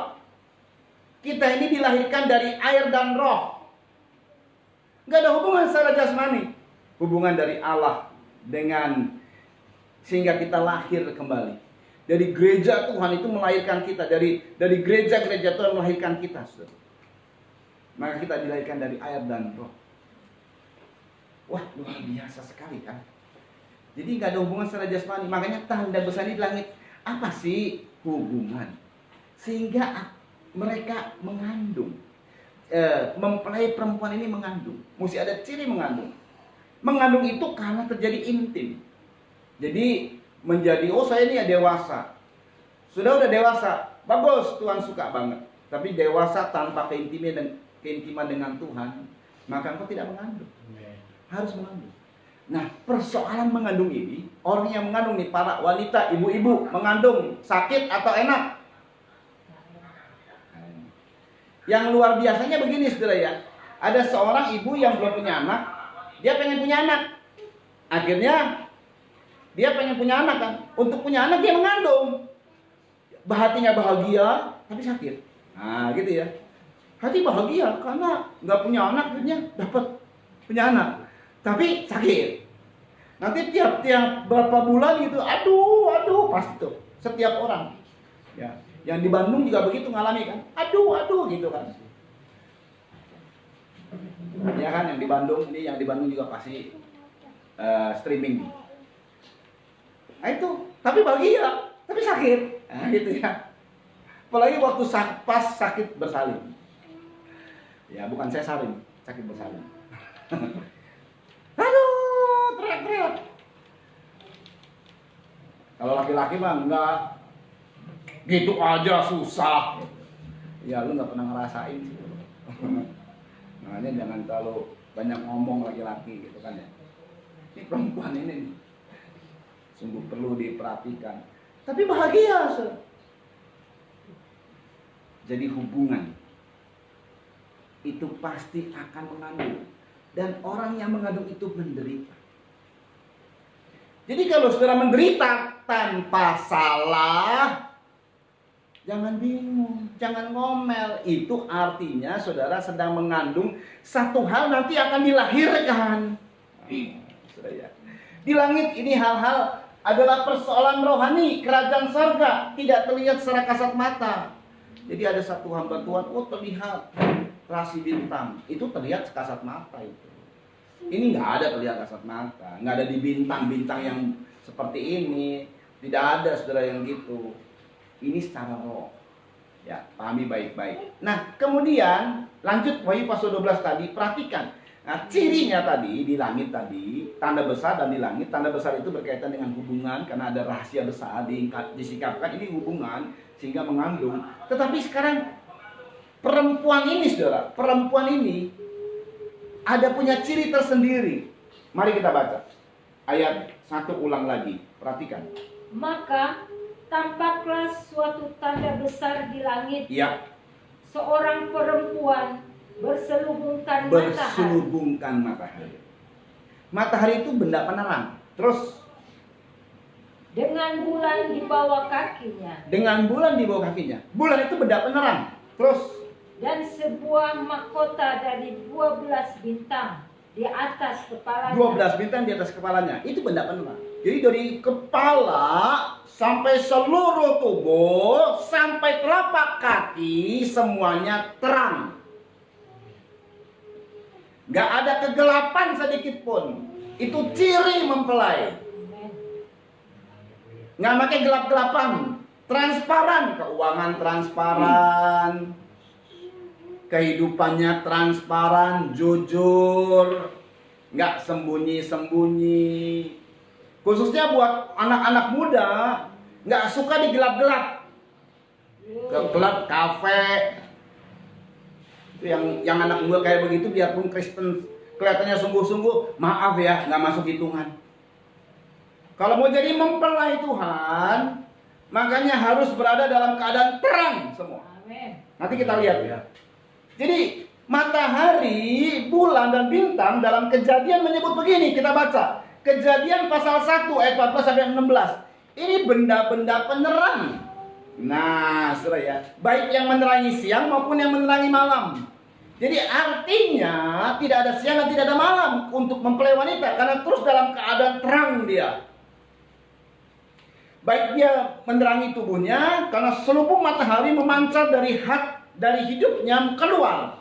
kita ini dilahirkan dari air dan roh. Nggak ada hubungan secara jasmani. Hubungan dari Allah sehingga kita lahir kembali. Dari gereja Tuhan itu melahirkan kita. Dari gereja-gereja Tuhan melahirkan kita. Saudara. Maka kita dilahirkan dari air dan roh. Wah, luar biasa sekali kan. Jadi nggak ada hubungan secara jasmani. Makanya tanda besar di langit. Apa sih hubungan? Sehingga mereka mengandung. Mempelai perempuan ini mengandung. Mesti ada ciri mengandung. Mengandung itu karena terjadi intim. Jadi menjadi, saya ini ya dewasa. Sudah dewasa. Bagus, Tuhan suka banget. Tapi dewasa tanpa keintiman dengan Tuhan, maka engkau tidak mengandung. Harus mengandung. Nah, persoalan mengandung ini, orang yang mengandung nih, para wanita, ibu-ibu mengandung, sakit atau enak? Yang luar biasanya begini, saudara ya. Ada seorang ibu yang belum punya anak, dia pengen punya anak. Akhirnya dia pengen punya anak kan. Untuk punya anak dia mengandung. Hatinya bahagia, tapi sakit. Nah, gitu ya. Hati bahagia karena nggak punya anak, akhirnya dapat punya anak. Tapi sakit. Nanti tiap berapa bulan gitu, aduh, pasti tuh. Setiap orang. Ya. Yang di Bandung juga begitu ngalami kan. Aduh gitu kan. Ya kan yang di Bandung juga pasti streaming. Nah itu, tapi bahagia, tapi sakit. Nah gitu ya. Apalagi waktu pas sakit bersalin. Ya bukan saya salin, sakit bersalin. Aduh, teriak-teriak. Kalau laki-laki mah enggak. Gitu aja susah. Ya lu nggak pernah ngerasain sih. Makanya jangan terlalu banyak ngomong laki-laki gitu kan ya. Ini perempuan ini sungguh perlu diperhatikan. Tapi bahagia, Sir. Jadi hubungan itu pasti akan mengandung. Dan orang yang mengandung itu menderita. Jadi kalau saudara menderita tanpa salah, jangan bingung, jangan ngomel. Itu artinya saudara sedang mengandung satu hal nanti akan dilahirkan. Saudara, di langit ini hal-hal adalah persoalan rohani, kerajaan surga, tidak terlihat secara kasat mata. Jadi ada satu hamba Tuhan, terlihat rasi bintang, itu terlihat kasat mata itu. Ini nggak ada terlihat kasat mata, nggak ada di bintang-bintang yang seperti ini, tidak ada saudara yang gitu. Ini secara roh. Ya, pahami baik-baik. Nah, kemudian lanjut Wahyu pasal 12 tadi, perhatikan. Nah, cirinya tadi di langit tadi, tanda besar dan di langit, tanda besar itu berkaitan dengan hubungan karena ada rahasia besar disikapkan, ini hubungan sehingga mengandung. Tetapi sekarang perempuan ini saudara, perempuan ini ada punya ciri tersendiri. Mari kita baca ayat 1 ulang lagi, perhatikan. Maka tampaklah suatu tanda besar di langit. Ya. Seorang perempuan berselubungkan matahari. Matahari itu benda penerang. Terus dengan bulan di bawah kakinya. Bulan itu benda penerang. Terus dan sebuah mahkota dari 12 bintang di atas kepalanya. 12 bintang di atas kepalanya. Itu benda penerang. Jadi dari kepala sampai seluruh tubuh, sampai telapak kaki, semuanya terang. Gak ada kegelapan sedikit pun. Itu ciri mempelai. Nggak pakai gelap-gelapan. Transparan. Keuangan transparan. Kehidupannya transparan. Jujur. Nggak sembunyi-sembunyi. Khususnya buat anak-anak muda. Nggak suka digelap-gelap. Gelap kafe. Itu yang anak muda kayak begitu, biarpun Kristen kelihatannya sungguh-sungguh, maaf ya, nggak masuk hitungan. Kalau mau jadi mempelai Tuhan, makanya harus berada dalam keadaan terang semua. Amin. Nanti kita lihat ya. Jadi matahari, bulan dan bintang dalam Kejadian menyebut begini, kita baca. Kejadian pasal 1 ayat 14 sampai 16. Ini benda-benda penerang. Nah, saudara ya, baik yang menerangi siang maupun yang menerangi malam. Jadi artinya tidak ada siang dan tidak ada malam untuk mempelai wanita, karena terus dalam keadaan terang dia. Baik dia menerangi tubuhnya, karena selubung matahari memancar dari hidupnya keluar,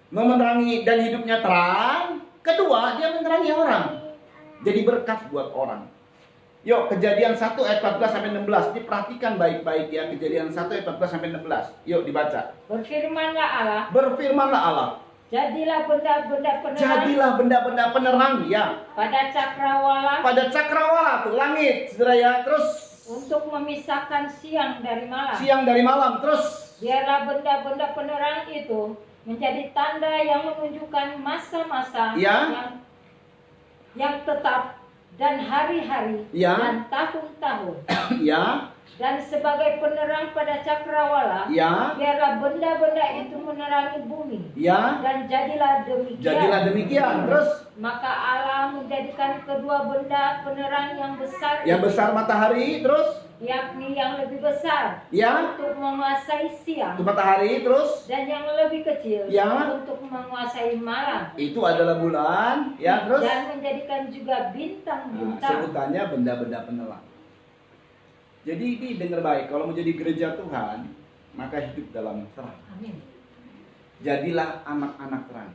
menerangi dan hidupnya terang. Kedua, dia menerangi orang, jadi berkat buat orang. Yuk, Kejadian 1 ayat 14 sampai 16. Diperhatikan baik-baik ya, Kejadian 1 ayat 14 sampai 16. Yuk dibaca. Berfirmanlah Allah. Jadilah benda-benda penerang ya. Pada cakrawala tuh langit, saudara ya. Terus untuk memisahkan siang dari malam. Terus biarlah benda-benda penerang itu menjadi tanda yang menunjukkan masa-masa ya, yang tetap dan hari-hari ya, dan tahun-tahun ya. Dan sebagai penerang pada cakrawala ya, biarlah benda-benda itu menerangi bumi ya. Dan jadilah demikian. Terus maka Allah menjadikan kedua benda penerang yang besar matahari, terus yakni yang lebih besar ya, untuk menguasai siang, itu matahari, terus dan yang lebih kecil ya, untuk menguasai malam, itu adalah bulan ya. Terus dan menjadikan juga bintang-bintang. Sebutannya benda-benda penerang. Jadi ini dengar baik, kalau menjadi gereja Tuhan, maka hidup dalam terang. Amin. Jadilah anak-anak terang.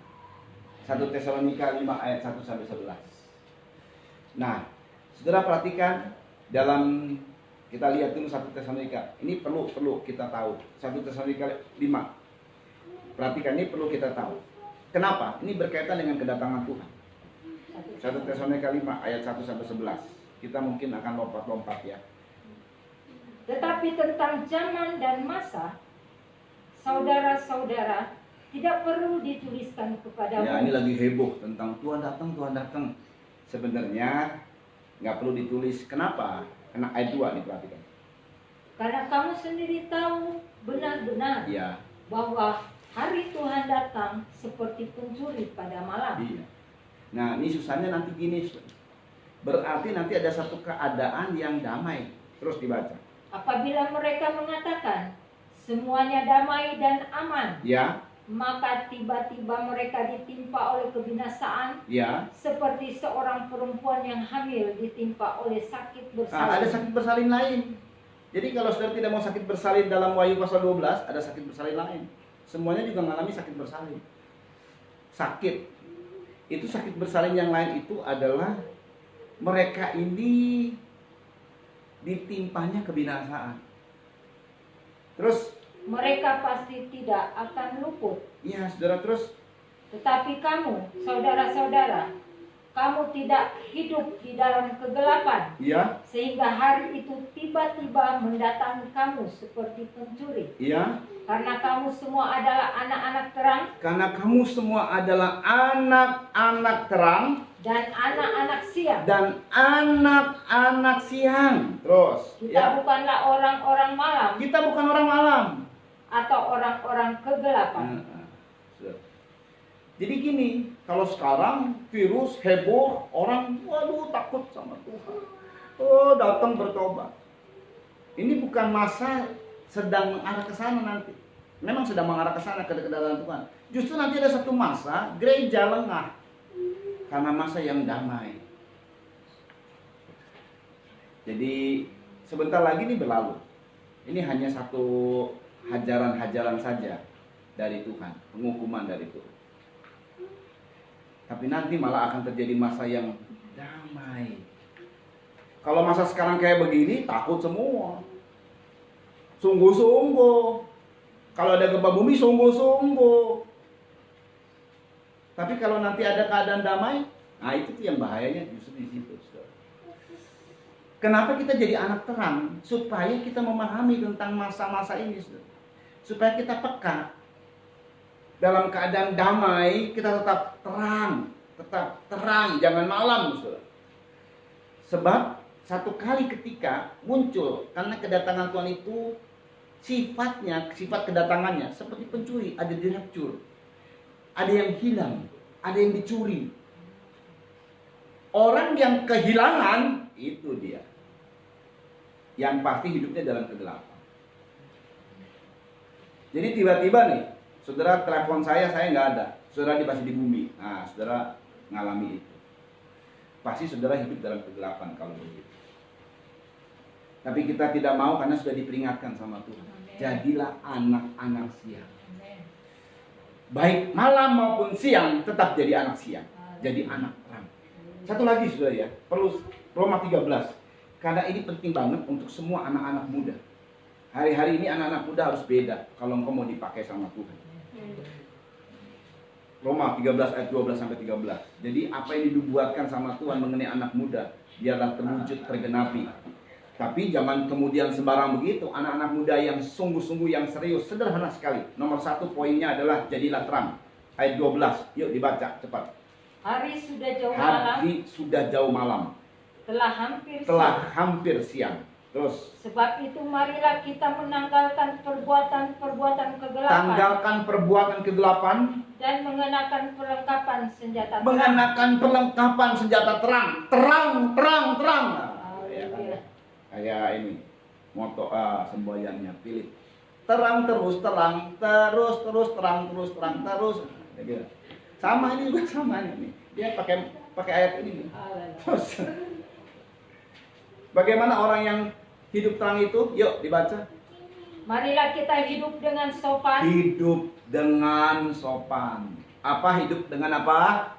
1 Tesalonika 5 ayat 1 sampai 11. Nah, saudara perhatikan dalam, kita lihat dulu 1 Tesalonika. Ini perlu kita tahu. 1 Tesalonika 5. Perhatikan, ini perlu kita tahu. Kenapa? Ini berkaitan dengan kedatangan Tuhan. 1 Tesalonika 5 ayat 1 sampai 11. Kita mungkin akan lompat-lompat ya. Tetapi tentang zaman dan masa, saudara-saudara, tidak perlu dituliskan kepadamu. Ya, ini lagi heboh tentang Tuhan datang. Sebenarnya nggak perlu ditulis. Kenapa? Karena ayat 2 nih, perhatikan. Karena kamu sendiri tahu benar-benar ya, bahwa hari Tuhan datang seperti pencuri pada malam. Iya. Nah, ini susahnya nanti gini. Berarti nanti ada satu keadaan yang damai. Terus dibaca. Apabila mereka mengatakan semuanya damai dan aman, ya, maka tiba-tiba mereka ditimpa oleh kebinasaan, ya, seperti seorang perempuan yang hamil ditimpa oleh sakit bersalin. Nah, ada sakit bersalin lain. Jadi kalau saudara tidak mau sakit bersalin dalam Wahyu pasal 12, ada sakit bersalin lain. Semuanya juga mengalami sakit bersalin. Sakit. Itu sakit bersalin yang lain itu adalah mereka ini ditimpanya kebinasaan. Terus mereka pasti tidak akan luput. Iya, saudara. Terus tetapi kamu, saudara-saudara, kamu tidak hidup di dalam kegelapan. Iya. Sehingga hari itu tiba-tiba mendatangi kamu seperti pencuri. Iya. Karena kamu semua adalah anak-anak terang. Karena kamu semua adalah anak-anak terang. Dan anak-anak siang. Dan anak-anak siang. Terus kita bukanlah orang-orang malam. Kita bukan orang malam. Atau orang-orang kegelapan. Jadi gini, kalau sekarang virus heboh, orang waduh takut sama Tuhan. Oh, datang bertobat. Ini bukan masa sedang mengarah ke sana nanti. Memang sedang mengarah ke sana, ke kedatangan Tuhan. Justru nanti ada satu masa gereja lengah karena masa yang damai. Jadi sebentar lagi ini berlalu. Ini hanya satu hajaran-hajaran saja dari Tuhan, penghukuman dari Tuhan. Tapi nanti malah akan terjadi masa yang damai. Kalau masa sekarang kayak begini, takut semua. Sungguh-sungguh. Kalau ada gempa bumi, sungguh-sungguh. Tapi kalau nanti ada keadaan damai, nah itu tuh yang bahayanya justru di situ. Kenapa kita jadi anak terang? Supaya kita memahami tentang masa-masa ini, supaya kita peka. Dalam keadaan damai, kita tetap terang, jangan malam. Sebab satu kali ketika muncul, karena kedatangan Tuhan itu sifat kedatangannya seperti pencuri, ada diracun. Ada yang hilang, ada yang dicuri. Orang yang kehilangan, itu dia. Yang pasti hidupnya dalam kegelapan. Jadi tiba-tiba nih, saudara telepon saya nggak ada. Saudara masih di bumi. Nah, saudara ngalami itu. Pasti saudara hidup dalam kegelapan kalau begitu. Tapi kita tidak mau karena sudah diperingatkan sama Tuhan. Jadilah anak-anak siang. Baik malam maupun siang, tetap jadi anak siang. Jadi anak terang. Satu lagi saudara ya, perlu Roma 13. Karena ini penting banget untuk semua anak-anak muda. Hari-hari ini anak-anak muda harus beda kalau engkau mau dipakai sama Tuhan. Roma 13 ayat 12 sampai 13. Jadi apa yang dibuatkan sama Tuhan mengenai anak muda, biarlah terwujud tergenapi. Tapi jangan kemudian sembarang begitu. Anak-anak muda yang sungguh-sungguh, yang serius, sederhana sekali. Nomor 1 poinnya adalah jadilah terang. Ayat 12, yuk dibaca cepat. Hari sudah jauh malam. Hari sudah jauh malam. Telah hampir siang. Terus. Sebab itu marilah kita menanggalkan perbuatan kegelapan. Tanggalkan perbuatan kegelapan. Dan mengenakan perlengkapan senjata terang. Mengenakan perlengkapan senjata terang. Terang. Kayak ini moto semboyannya pilih terang terus terang terus terang terus terang terus gitu. Sama ini juga sama nih, dia pakai ayat ini nih. Terus bagaimana orang yang hidup terang itu? Yuk dibaca. Marilah kita hidup dengan sopan. Hidup dengan sopan. Apa hidup dengan apa?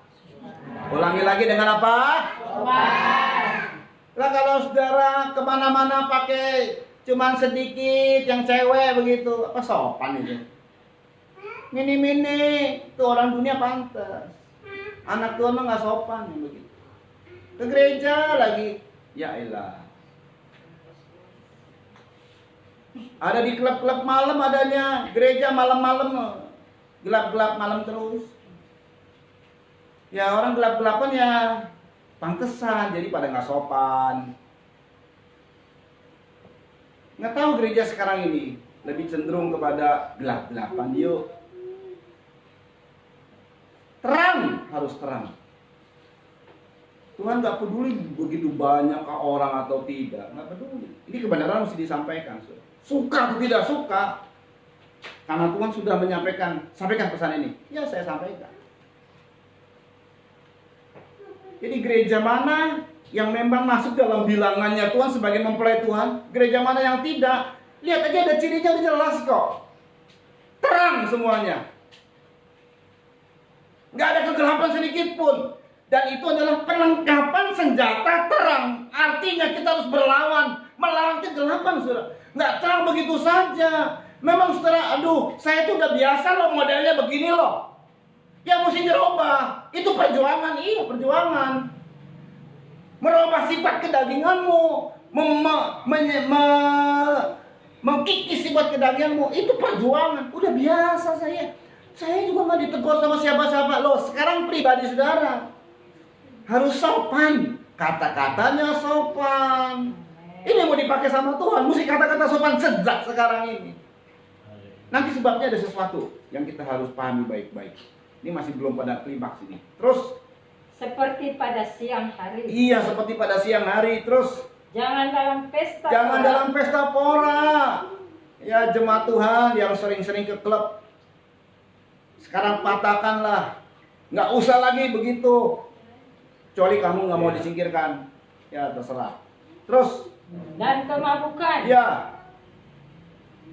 Ulangi lagi, dengan apa? Sopan. Lah kalau saudara kemana-mana pakai cuman sedikit yang cewek begitu, apa sopan itu? Mini-mini, itu orang dunia pantas. Anak Tuhan mah nggak sopan yang begitu. Ke gereja lagi, ya elah. Ada di klub-klub malam adanya, gereja malam-malam, gelap-gelap malam terus. Ya orang gelap-gelapan ya pantesan, jadi pada nggak sopan. Nggak tahu gereja sekarang ini lebih cenderung kepada gelap-gelapan. Yuk, terang, harus terang. Tuhan nggak peduli begitu banyak orang atau tidak, nggak peduli. Ini kebenaran mesti disampaikan. Suka atau tidak suka, karena Tuhan sudah menyampaikan, sampaikan pesan ini. Ya saya sampaikan. Jadi gereja mana yang memang masuk dalam bilangannya Tuhan sebagai mempelai Tuhan, gereja mana yang tidak, lihat aja ada cirinya udah jelas kok. Terang semuanya. Nggak ada kegelapan sedikit pun. Dan itu adalah perlengkapan senjata terang. Artinya kita harus berlawan, melawan kegelapan, saudara. Nggak terang begitu saja. Memang saudara, aduh, saya tuh udah biasa loh modelnya begini loh. Yang mesti dirubah, itu perjuangan, iya perjuangan. Merubah sifat kedaginganmu, mengkikis sifat kedaginganmu, itu perjuangan. Udah biasa saya. Saya juga nggak ditegur sama siapa-siapa loh. Sekarang pribadi saudara harus sopan, kata-katanya sopan. Ini mau dipakai sama Tuhan, mesti kata-kata sopan sejak sekarang ini. Nanti sebabnya ada sesuatu yang kita harus pahami baik-baik. Ini masih belum pada klimaks ini. Terus seperti pada siang hari. Iya, seperti pada siang hari. Terus jangan dalam pesta. Jangan dalam pesta pora. Ya jemaat Tuhan yang sering-sering ke klub, sekarang patahkanlah. Nggak usah lagi begitu. Kecuali kamu nggak mau disingkirkan. Ya terserah. Terus dan kemabukan. Ya.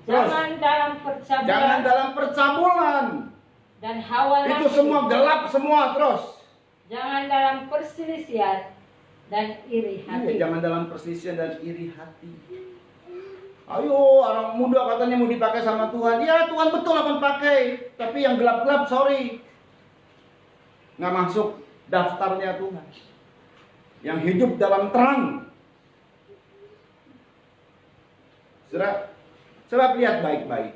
Terus. Jangan dalam percabulan. Dan hawa nafsu. Itu semua gelap semua terus. Jangan dalam perselisihan dan iri hati. Iya, jangan dalam perselisihan dan iri hati. Ayo, orang muda katanya mau dipakai sama Tuhan. Ya, Tuhan betul akan pakai. Tapi yang gelap-gelap, sorry, nggak masuk daftarnya Tuhan. Yang hidup dalam terang. Coba lihat baik-baik.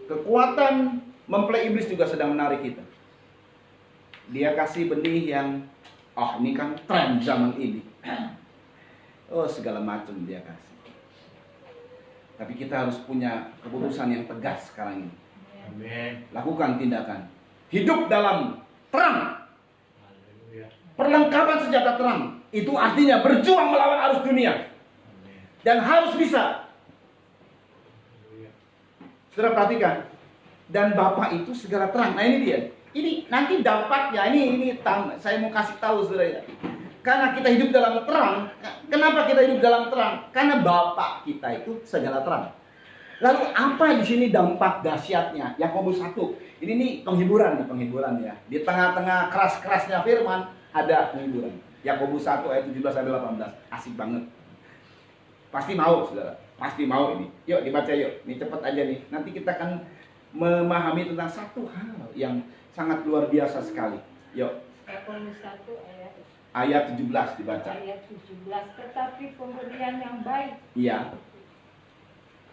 Kekuatan mempelai iblis juga sedang menarik kita. Dia kasih benih yang, ini kan tren zaman ini. Oh, segala macam dia kasih. Tapi kita harus punya keputusan yang tegas sekarang ini. Amin. Lakukan tindakan. Hidup dalam terang. Perlengkapan senjata terang. Itu artinya berjuang melawan arus dunia. Dan harus bisa. Saudara perhatikan. Dan Bapa itu segala terang. Nah ini dia. Ini nanti dampaknya. Ini saya mau kasih tahu saudara ya. Karena kita hidup dalam terang. Kenapa kita hidup dalam terang? Karena Bapa kita itu segala terang. Lalu apa di sini dampak dahsyatnya? Yakobus 1. Ini nih penghiburan ya. Di tengah-tengah keras-kerasnya firman ada penghiburan. Yakobus 1 ayat 17 sampai 18. Asik banget. Pasti mau, saudara. Pasti mau ini. Yuk dibaca yuk. Ini cepat aja nih. Nanti kita akan memahami tentang satu hal yang sangat luar biasa sekali. Yuk. Yakobus 1 ayat 17 dibaca. Ayat 17. Tetapi pemberian yang baik. Iya.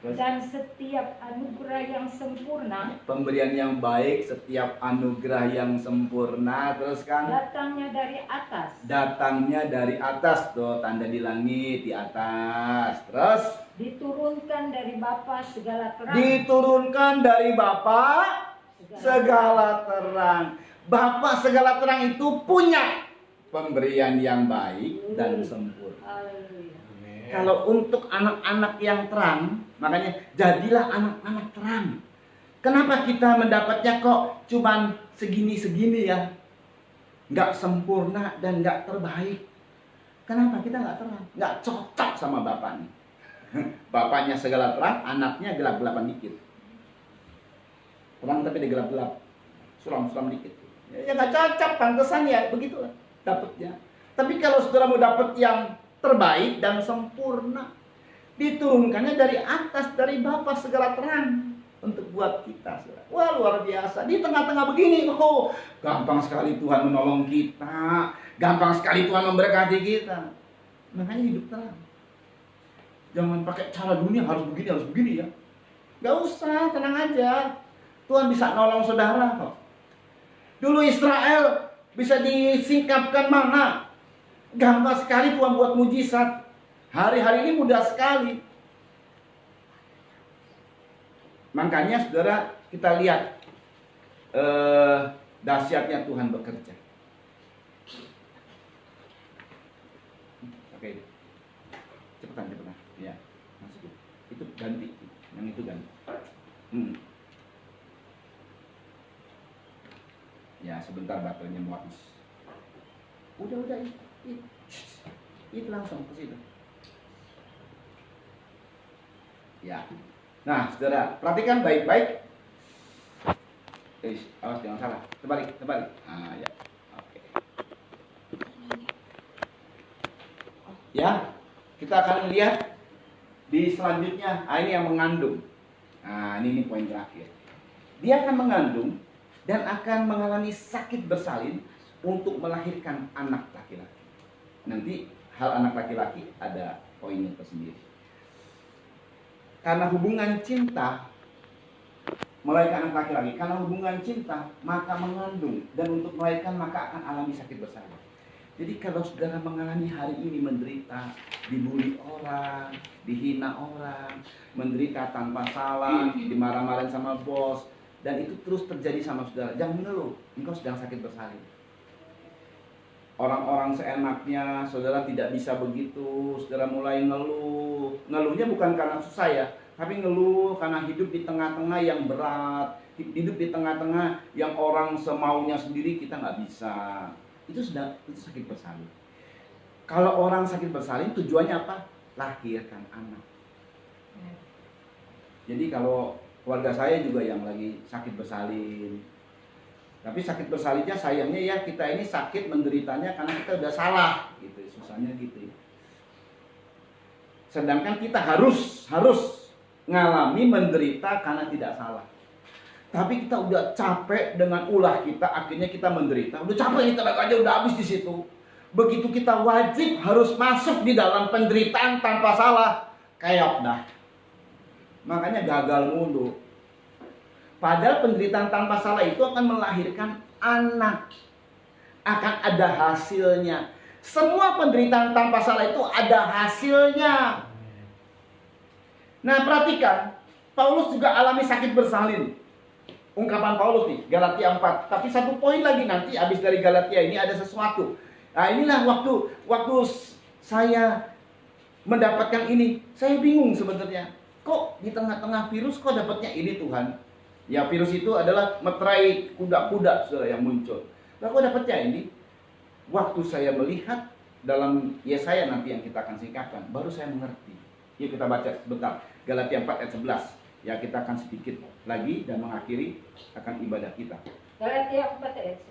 Dan setiap anugerah yang sempurna. Pemberian yang baik, setiap anugerah yang sempurna. Terus kan? Datangnya dari atas. Datangnya dari atas. Tuh, tanda di langit, di atas. Terus? Diturunkan dari Bapa segala terang. Diturunkan dari Bapa segala terang. Bapa segala terang itu punya pemberian yang baik dan sempurna. Kalau untuk anak-anak yang terang, makanya jadilah anak-anak terang. Kenapa kita mendapatnya kok cuman segini-segini ya? Nggak sempurna dan nggak terbaik. Kenapa kita nggak terang? Nggak cocok sama bapaknya. Bapaknya segala terang, anaknya gelap-gelapan dikit. Terang tapi dia gelap-gelap, suram-suram dikit. Ya nggak cocok, pantesan ya begitulah dapatnya. Tapi kalau saudara mau dapat yang terbaik dan sempurna, diturunkannya dari atas, dari Bapa segala terang untuk buat kita. Wah, luar biasa. Di tengah-tengah begini, gampang sekali Tuhan menolong kita, gampang sekali Tuhan memberkati kita. Makanya hidup terang. Jangan pakai cara dunia, harus begini ya. Gak usah, tenang aja. Tuhan bisa nolong saudara kok. Dulu Israel bisa disingkapkan mana? Gampang sekali Tuhan buat mujizat. Hari-hari ini mudah sekali. Makanya saudara, kita lihat dahsyatnya Tuhan bekerja. Oke, cepetan. Ya, masuk. Itu ganti, yang itu ganti. Ya, sebentar baterainya mau habis. Udah, itu langsung ke situ. Ya. Nah, saudara, perhatikan baik-baik. Awas jangan salah. Terbalik. Ya. Oke. Ya, kita akan lihat di selanjutnya. Ini yang mengandung. Ini poin terakhir. Dia akan mengandung dan akan mengalami sakit bersalin untuk melahirkan anak laki-laki. Nanti hal anak laki-laki ada poinnya tersendiri. Karena hubungan cinta melahirkan anak laki-laki, karena hubungan cinta maka mengandung, dan untuk melahirkan maka akan alami sakit bersalin. Jadi kalau saudara mengalami hari ini menderita, dibully orang, dihina orang, menderita tanpa salah, dimarah-marahin sama bos, dan itu terus terjadi sama saudara, jangan mengeluh, engkau sedang sakit bersalin. Orang-orang seenaknya, saudara tidak bisa begitu, saudara mulai ngeluh. Ngeluhnya bukan karena susah ya, tapi ngeluh karena hidup di tengah-tengah yang berat, hidup di tengah-tengah yang orang semaunya sendiri kita nggak bisa. Itu sakit bersalin. Kalau orang sakit bersalin tujuannya apa? Lahirkan anak. Jadi kalau keluarga saya juga yang lagi sakit bersalin, tapi sakit bersalinnya sayangnya ya kita ini sakit menderitanya karena kita udah salah gitu, susahnya gitu. Sedangkan kita harus ngalami menderita karena tidak salah. Tapi kita udah capek dengan ulah kita, akhirnya kita menderita. Udah capek, kita aja udah habis di situ. Begitu kita wajib harus masuk di dalam penderitaan tanpa salah, kayak dah. Makanya gagal mulu. Padahal penderitaan tanpa salah itu akan melahirkan anak. Akan ada hasilnya. Semua penderitaan tanpa salah itu ada hasilnya. Nah, perhatikan, Paulus juga alami sakit bersalin. Ungkapan Paulus nih, Galatia 4. Tapi satu poin lagi nanti, habis dari Galatia ini ada sesuatu. Nah, inilah waktu saya mendapatkan ini, saya bingung sebenarnya. Kok di tengah-tengah virus kok dapatnya ini Tuhan? Ya, virus itu adalah meterai kuda-kuda saudara yang muncul. Lah kok dapatnya ini? Waktu saya melihat dalam Yesaya nanti yang kita akan singkatkan, baru saya mengerti. Yuk kita baca sebentar. Galatia 4 ayat 11. Ya, kita akan sedikit lagi dan mengakhiri akan ibadah kita. Galatia 4 ayat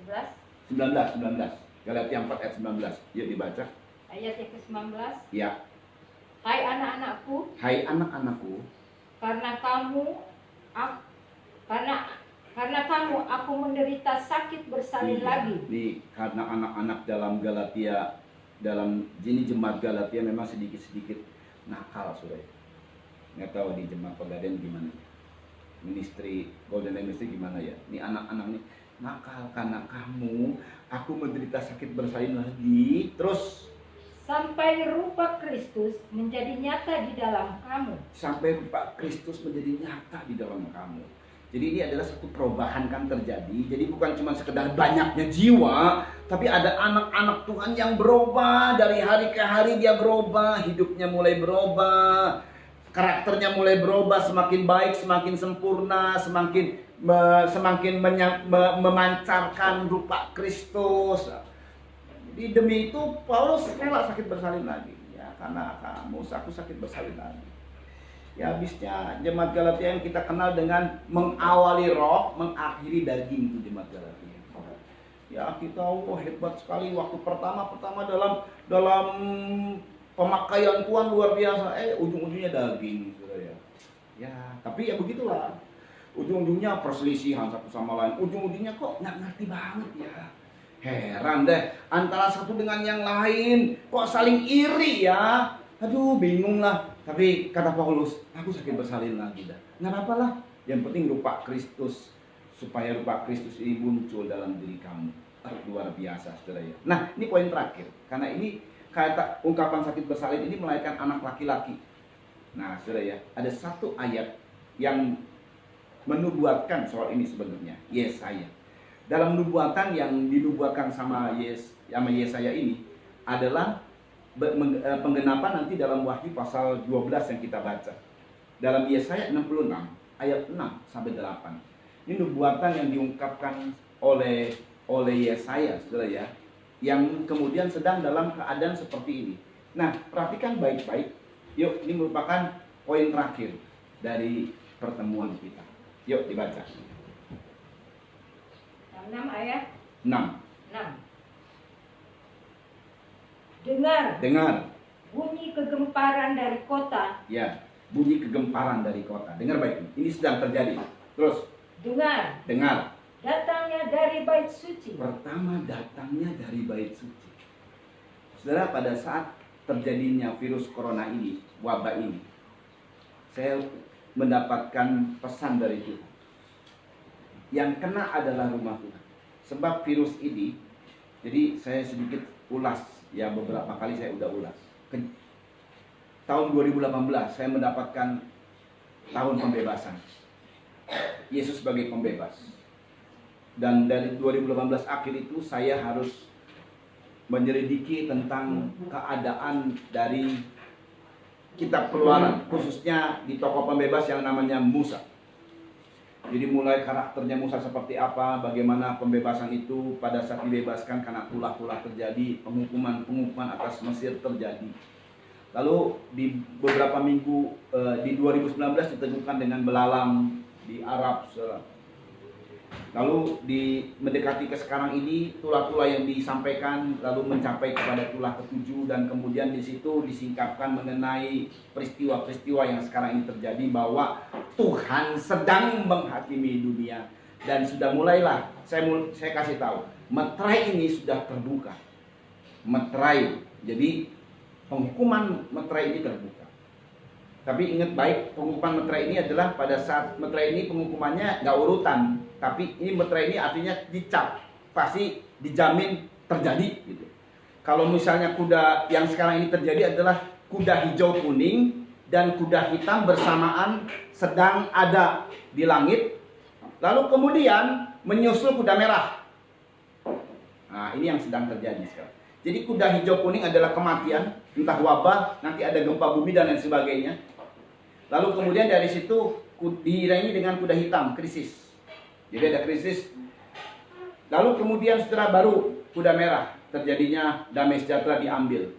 11. 19. Galatia 4 ayat 19. Yuk dibaca. Ayat yang ke-19. Ya. Hai anak-anakku, Hai anak-anakku, karena kamu aku menderita sakit bersalin lagi. Nih, karena anak-anak dalam Galatia, dalam jemaat Galatia memang sedikit-sedikit nakal, saudara. Nggak tahu di jemaat Pegadaian gimana. Ministry Golden Ministry gimana ya? Ini anak-anak nih nakal karena kamu, aku menderita sakit bersalin lagi. Terus sampai rupa Kristus menjadi nyata di dalam kamu. Sampai rupa Kristus menjadi nyata di dalam kamu. Jadi ini adalah satu perubahan kan terjadi. Jadi bukan cuma sekedar banyaknya jiwa, tapi ada anak-anak Tuhan yang berubah. Dari hari ke hari dia berubah, hidupnya mulai berubah, karakternya mulai berubah, semakin baik, semakin sempurna, semakin memancarkan rupa Kristus. Jadi demi itu Paulus rela sakit bersalin lagi. Ya, karena kamu, aku sakit bersalin lagi. Ya, habisnya jemaat Galatia yang kita kenal dengan mengawali roh, mengakhiri daging, itu jemaat Galatia. Ya, kita hebat sekali waktu pertama dalam pemakaian Tuhan luar biasa. Ujung-ujungnya daging, saudara ya. Ya, tapi ya begitulah. Ujung-ujungnya perselisihan satu sama lain. Ujung-ujungnya kok nggak ngerti banget ya. Heran deh, antara satu dengan yang lain kok saling iri ya. Aduh, bingung lah. Tapi kata Paulus, aku sakit bersalin lagi dah. Nggak apa-apa lah. Yang penting rupa Kristus, supaya rupa Kristus ini muncul dalam diri kamu. Luar biasa, saudara ya. Nah, ini poin terakhir. Karena ini kata ungkapan sakit bersalin ini melahirkan anak laki-laki. Nah, saudara ya, ada satu ayat yang menubuatkan soal ini sebenarnya. Yesaya. Dalam nubuatan yang dinubuatkan sama Yesaya ini adalah penggenapan nanti dalam Wahyu pasal 12 yang kita baca. Dalam Yesaya 66 ayat 6 sampai 8. Ini nubuatan yang diungkapkan oleh Yesaya, saudara ya, yang kemudian sedang dalam keadaan seperti ini. Nah, perhatikan baik-baik. Yuk, ini merupakan poin terakhir dari pertemuan kita. Yuk dibaca. 6 ayat 6. Dengar bunyi kegemparan dari kota. Ya, bunyi kegemparan dari kota. Dengar baik, ini sedang terjadi. Terus dengar datangnya dari bait suci. Pertama, datangnya dari bait suci. Saudara, pada saat terjadinya virus corona ini, wabah ini, saya mendapatkan pesan dari Tuhan. Yang kena adalah rumah Tuhan. Sebab virus ini, jadi saya sedikit ulas, ya beberapa kali saya udah ulas. Tahun 2018 saya mendapatkan tahun pembebasan. Yesus sebagai pembebas. Dan dari 2018 akhir itu saya harus menyelidiki tentang keadaan dari kitab Keluaran, khususnya di tokoh pembebas yang namanya Musa. Jadi mulai karakternya Musa seperti apa, bagaimana pembebasan itu pada saat dibebaskan karena tulah-tulah terjadi, penghukuman atas Mesir terjadi. Lalu di beberapa minggu di 2019 ditemukan dengan belalang di Arab. Lalu mendekati ke sekarang ini tulah-tulah yang disampaikan lalu mencapai kepada tulah ke-7 dan kemudian di situ disingkapkan mengenai peristiwa-peristiwa yang sekarang ini terjadi bahwa Tuhan sedang menghakimi dunia dan sudah mulailah saya kasih tahu meterai ini sudah terbuka. Meterai. Jadi penghukuman meterai ini terbuka. Tapi ingat baik, penghukuman meterai ini adalah pada saat meterai ini penghukumannya nggak urutan. Tapi ini meterai ini artinya dicap, pasti dijamin terjadi gitu. Kalau misalnya kuda yang sekarang ini terjadi adalah kuda hijau kuning dan kuda hitam bersamaan sedang ada di langit. Lalu kemudian menyusul kuda merah. Nah, ini yang sedang terjadi sekarang. Jadi kuda hijau kuning adalah kematian, entah wabah, nanti ada gempa bumi dan lain sebagainya. Lalu kemudian dari situ diiringi dengan kuda hitam, krisis. Jadi ada krisis. Lalu kemudian setelah baru kuda merah, terjadinya damai sejahtera diambil.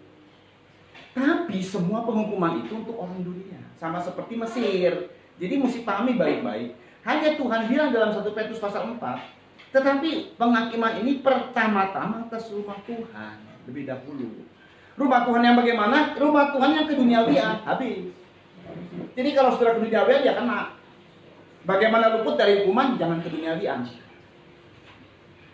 Tapi semua penghukuman itu untuk orang dunia, sama seperti Mesir. Jadi mesti pahami baik-baik. Hanya Tuhan bilang dalam 1 Petrus pasal 4, tetapi penghakiman ini pertama-tama atas rumah Tuhan lebih dahulu. Rumah Tuhan yang bagaimana? Rumah Tuhan yang keduniawian, habis. Jadi kalau sudah keduniawian ya kena. Bagaimana luput dari hukuman? Jangan keduniawian.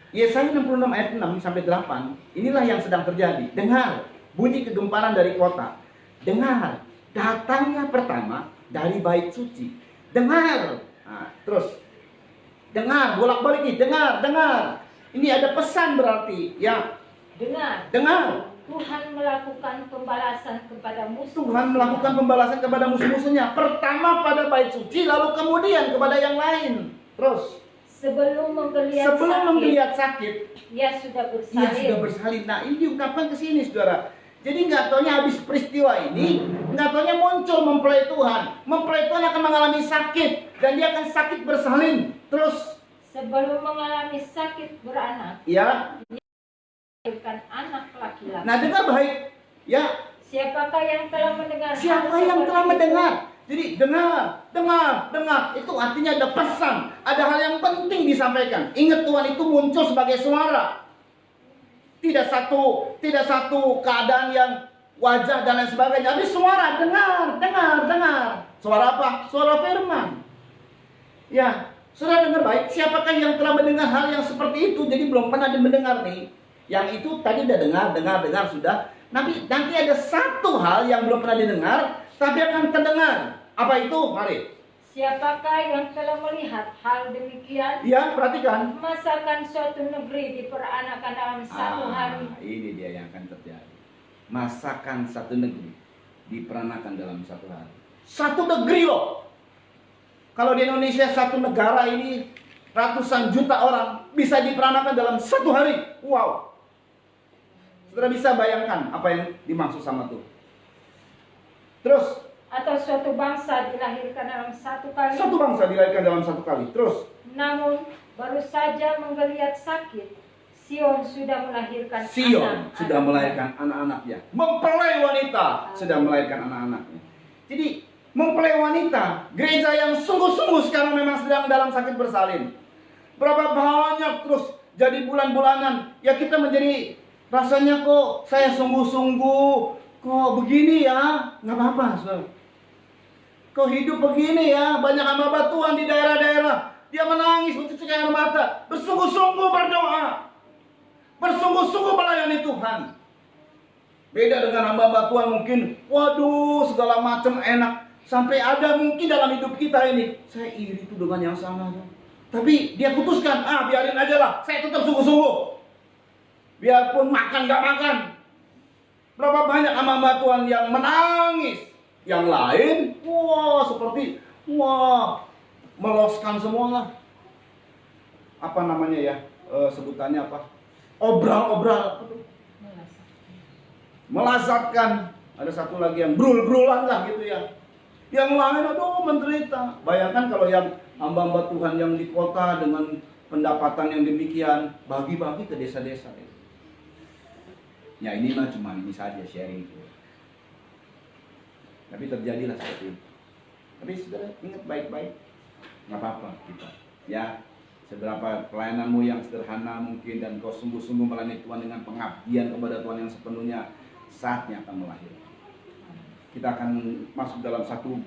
Yesaya 66 ayat 6 sampai 8. Inilah yang sedang terjadi. Dengar bunyi kegemparan dari kota. Dengar datangnya pertama dari bait suci. Dengar. Nah, terus dengar, bolak-balik nih, dengar. Ini ada pesan berarti, ya. Dengar. Tuhan melakukan pembalasan kepada musuh. Tuhan melakukan pembalasan kepada musuh-musuhnya. Pertama pada bait suci, lalu kemudian kepada yang lain. Terus sebelum menggeliat sakit, ia sudah bersalin. Nah, ini diungkapkan ke sini, saudara. Jadi nggak taunya habis peristiwa ini, nggak taunya muncul mempelai Tuhan. Mempelai Tuhan akan mengalami sakit dan dia akan sakit bersalin. Terus sebelum mengalami sakit beranak, ya, melahirkan anak laki-laki. Nah, dengar baik. Ya. Siapakah yang telah mendengar? Siapa yang telah mendengar? Jadi dengar. Itu artinya ada pesan, ada hal yang penting disampaikan. Ingat Tuhan itu muncul sebagai suara. Tidak satu keadaan yang wajah dan lain sebagainya. Tapi suara, dengar. Suara apa? Suara firman. Ya, saudara dengar baik. Siapakah yang telah mendengar hal yang seperti itu? Jadi belum pernah mendengar nih. Yang itu tadi udah dengar sudah. Nanti ada satu hal yang belum pernah didengar, tapi akan terdengar. Apa itu? Mari. Siapakah yang telah melihat hal demikian? Ya, perhatikan. Masakan suatu negeri diperanakan dalam satu hari. Ini dia yang akan terjadi. Masakan satu negeri diperanakan dalam satu hari. Satu negeri loh. Kalau di Indonesia satu negara ini ratusan juta orang bisa diperanakan dalam satu hari. Wow. Saudara bisa bayangkan apa yang dimaksud sama Tuhan. Terus atau suatu bangsa dilahirkan dalam satu kali. Satu bangsa dilahirkan dalam satu kali. Terus namun baru saja menggeliat sakit, Sion sudah melahirkan anak-anaknya. Mempelai wanita sudah melahirkan anak-anaknya. Jadi mempelai wanita, gereja yang sungguh-sungguh sekarang memang sedang dalam sakit bersalin. Berapa banyak terus jadi bulan-bulanan. Ya kita menjadi rasanya kok saya sungguh-sungguh, kok begini ya, nggak apa-apa, saudara. Kok hidup begini ya, banyak hamba Tuhan di daerah-daerah, dia menangis mencuci air mata, bersungguh-sungguh berdoa, bersungguh-sungguh melayani Tuhan. Beda dengan hamba Tuhan mungkin, waduh segala macam enak, sampai ada mungkin dalam hidup kita ini, saya iri tuh dengan yang sana, tapi dia putuskan, biarin aja lah, saya tetap sungguh-sungguh. Biarpun makan gak makan. Berapa banyak hamba Tuhan yang menangis. Yang lain, seperti meloskan semua lah. Apa namanya ya? Sebutannya apa? Obral. Melasatkan. Ada satu lagi yang brul-brulan lah gitu ya. Yang lain menderita. Bayangkan kalau yang hamba-hamba Tuhan yang di kota dengan pendapatan yang demikian, bagi-bagi ke desa-desa. Ya ini mah cuma ini saja sharing. Tapi terjadilah seperti itu. Tapi saudara ingat baik-baik, nggak apa-apa kita. Ya, seberapa pelayananmu yang sederhana mungkin dan kau sungguh-sungguh melayani Tuhan dengan pengabdian kepada Tuhan yang sepenuhnya, saatnya akan melahirkan. Kita akan masuk dalam satu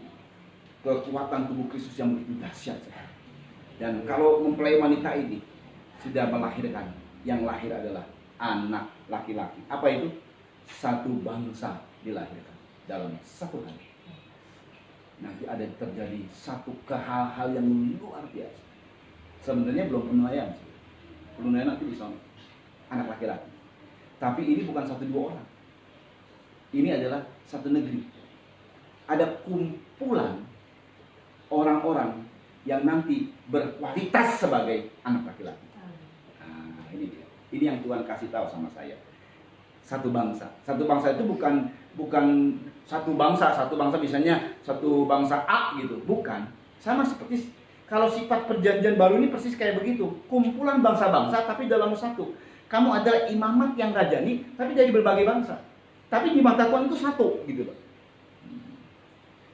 kekuatan tubuh Kristus yang begitu dahsyat. Dan kalau mempelai wanita ini sudah melahirkan, yang lahir adalah anak laki-laki. Apa itu? Satu bangsa dilahirkan dalam satu hari. Nanti ada terjadi satu hal-hal yang luar biasa. Sebenarnya belum penilaian, penilaian nanti di sana anak laki-laki. Tapi ini bukan 1-2 orang. Ini adalah satu negeri. Ada kumpulan orang-orang yang nanti berkualitas sebagai anak laki-laki. Nah, ini dia. Ini yang Tuhan kasih tahu sama saya. Satu bangsa. Satu bangsa itu bukan satu bangsa misalnya satu bangsa A gitu. Bukan. Sama seperti kalau sifat perjanjian baru ini persis kayak begitu. Kumpulan bangsa-bangsa tapi dalam satu. Kamu adalah imamat yang rajani tapi dari berbagai bangsa. Tapi di mata Tuhan itu satu gitu Pak.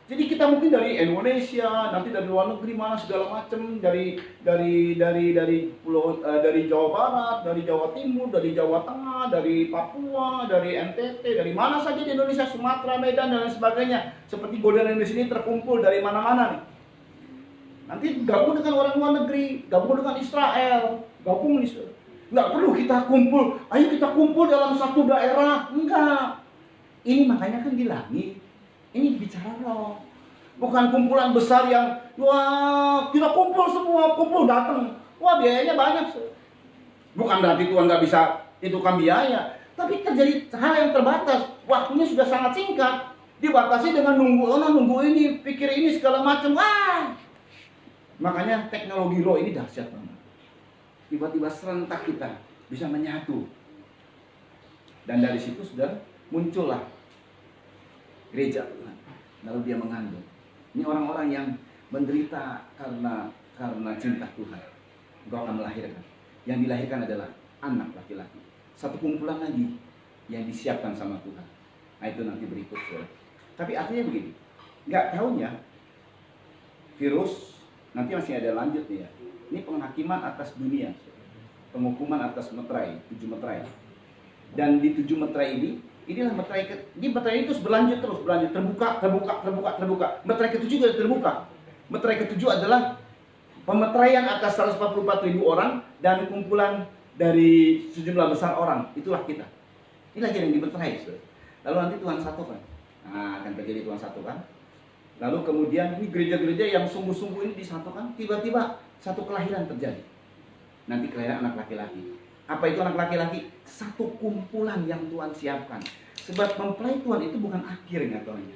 Jadi kita mungkin dari Indonesia, nanti dari luar negeri mana segala macam, dari pulau, dari Jawa Barat, dari Jawa Timur, dari Jawa Tengah, dari Papua, dari NTT, dari mana saja di Indonesia, Sumatera, Medan dan lain sebagainya. Seperti Golden di sini terkumpul dari mana-mana nih. Nanti gabung dengan orang luar negeri, gabung dengan Israel, gabung di Israel. Nggak perlu kita kumpul, ayo kita kumpul dalam satu daerah. Enggak. Ini makanya kan di langit. Ini bicara roh. Bukan kumpulan besar yang wah kita kumpul semua, kumpul datang. Wah biayanya banyak. Bukan berarti Tuhan nggak bisa itu kan biaya. Tapi terjadi hal yang terbatas. Waktunya sudah sangat singkat. Dibatasi dengan nunggu ini, pikir ini segala macam. Wah. Makanya teknologi roh ini dahsyat banget. Tiba-tiba serentak kita bisa menyatu. Dan dari situ sudah muncullah gereja Tuhan. Lalu dia mengandung. Ini orang-orang yang menderita karena cinta Tuhan. Engkau akan melahirkan. Yang dilahirkan adalah anak laki-laki. Satu kumpulan lagi yang disiapkan sama Tuhan. Nah itu nanti berikut. Tapi artinya begini. Nggak tahunya virus nanti masih ada lanjut nih ya. Ini penghakiman atas dunia. Penghukuman atas meterai, 7 meterai. Dan di 7 meterai inilah meterai itu berlanjut terus, terbuka. Meterai ke-7 juga terbuka. Meterai ke-7 adalah pemeteraian atas 144.000 orang dan kumpulan dari sejumlah besar orang. Itulah kita. Ini lagi yang dimeterai. Lalu nanti Tuhan satukan. Nah, akan terjadi Tuhan satukan. Lalu kemudian ini gereja-gereja yang sungguh-sungguh ini disatukan, tiba-tiba satu kelahiran terjadi. Nanti kelahiran anak laki-laki. Apa itu anak laki-laki? Satu kumpulan yang Tuhan siapkan. Sebab mempelai Tuhan itu bukan akhir katanya.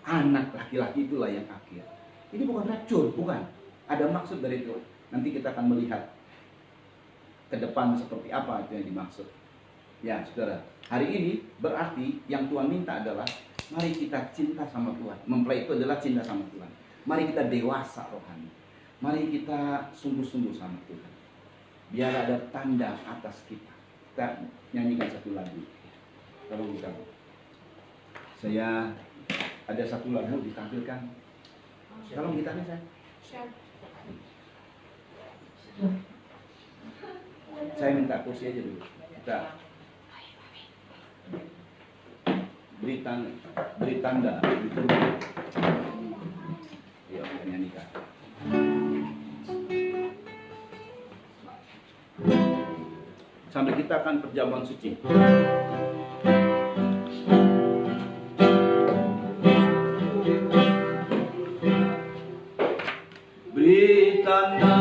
Anak laki-laki itulah yang akhir. Ini bukan rapture, bukan. Ada maksud dari Tuhan. Nanti kita akan melihat ke depan seperti apa itu yang dimaksud. Ya, saudara. Hari ini berarti yang Tuhan minta adalah mari kita cinta sama Tuhan. Mempelai itu adalah cinta sama Tuhan. Mari kita dewasa rohani. Mari kita sungguh-sungguh sama Tuhan. Biar ada tanda atas kita. Kita nyanyikan satu lagu. Tolong kita. Saya ada satu lagu ditampilkan. Tolong gitarnya saya. Saya minta kursi aja dulu. Kita beri tanda. Yuk, kita nyanyikan. Sambil kita akan perjamuan suci. Beri tanda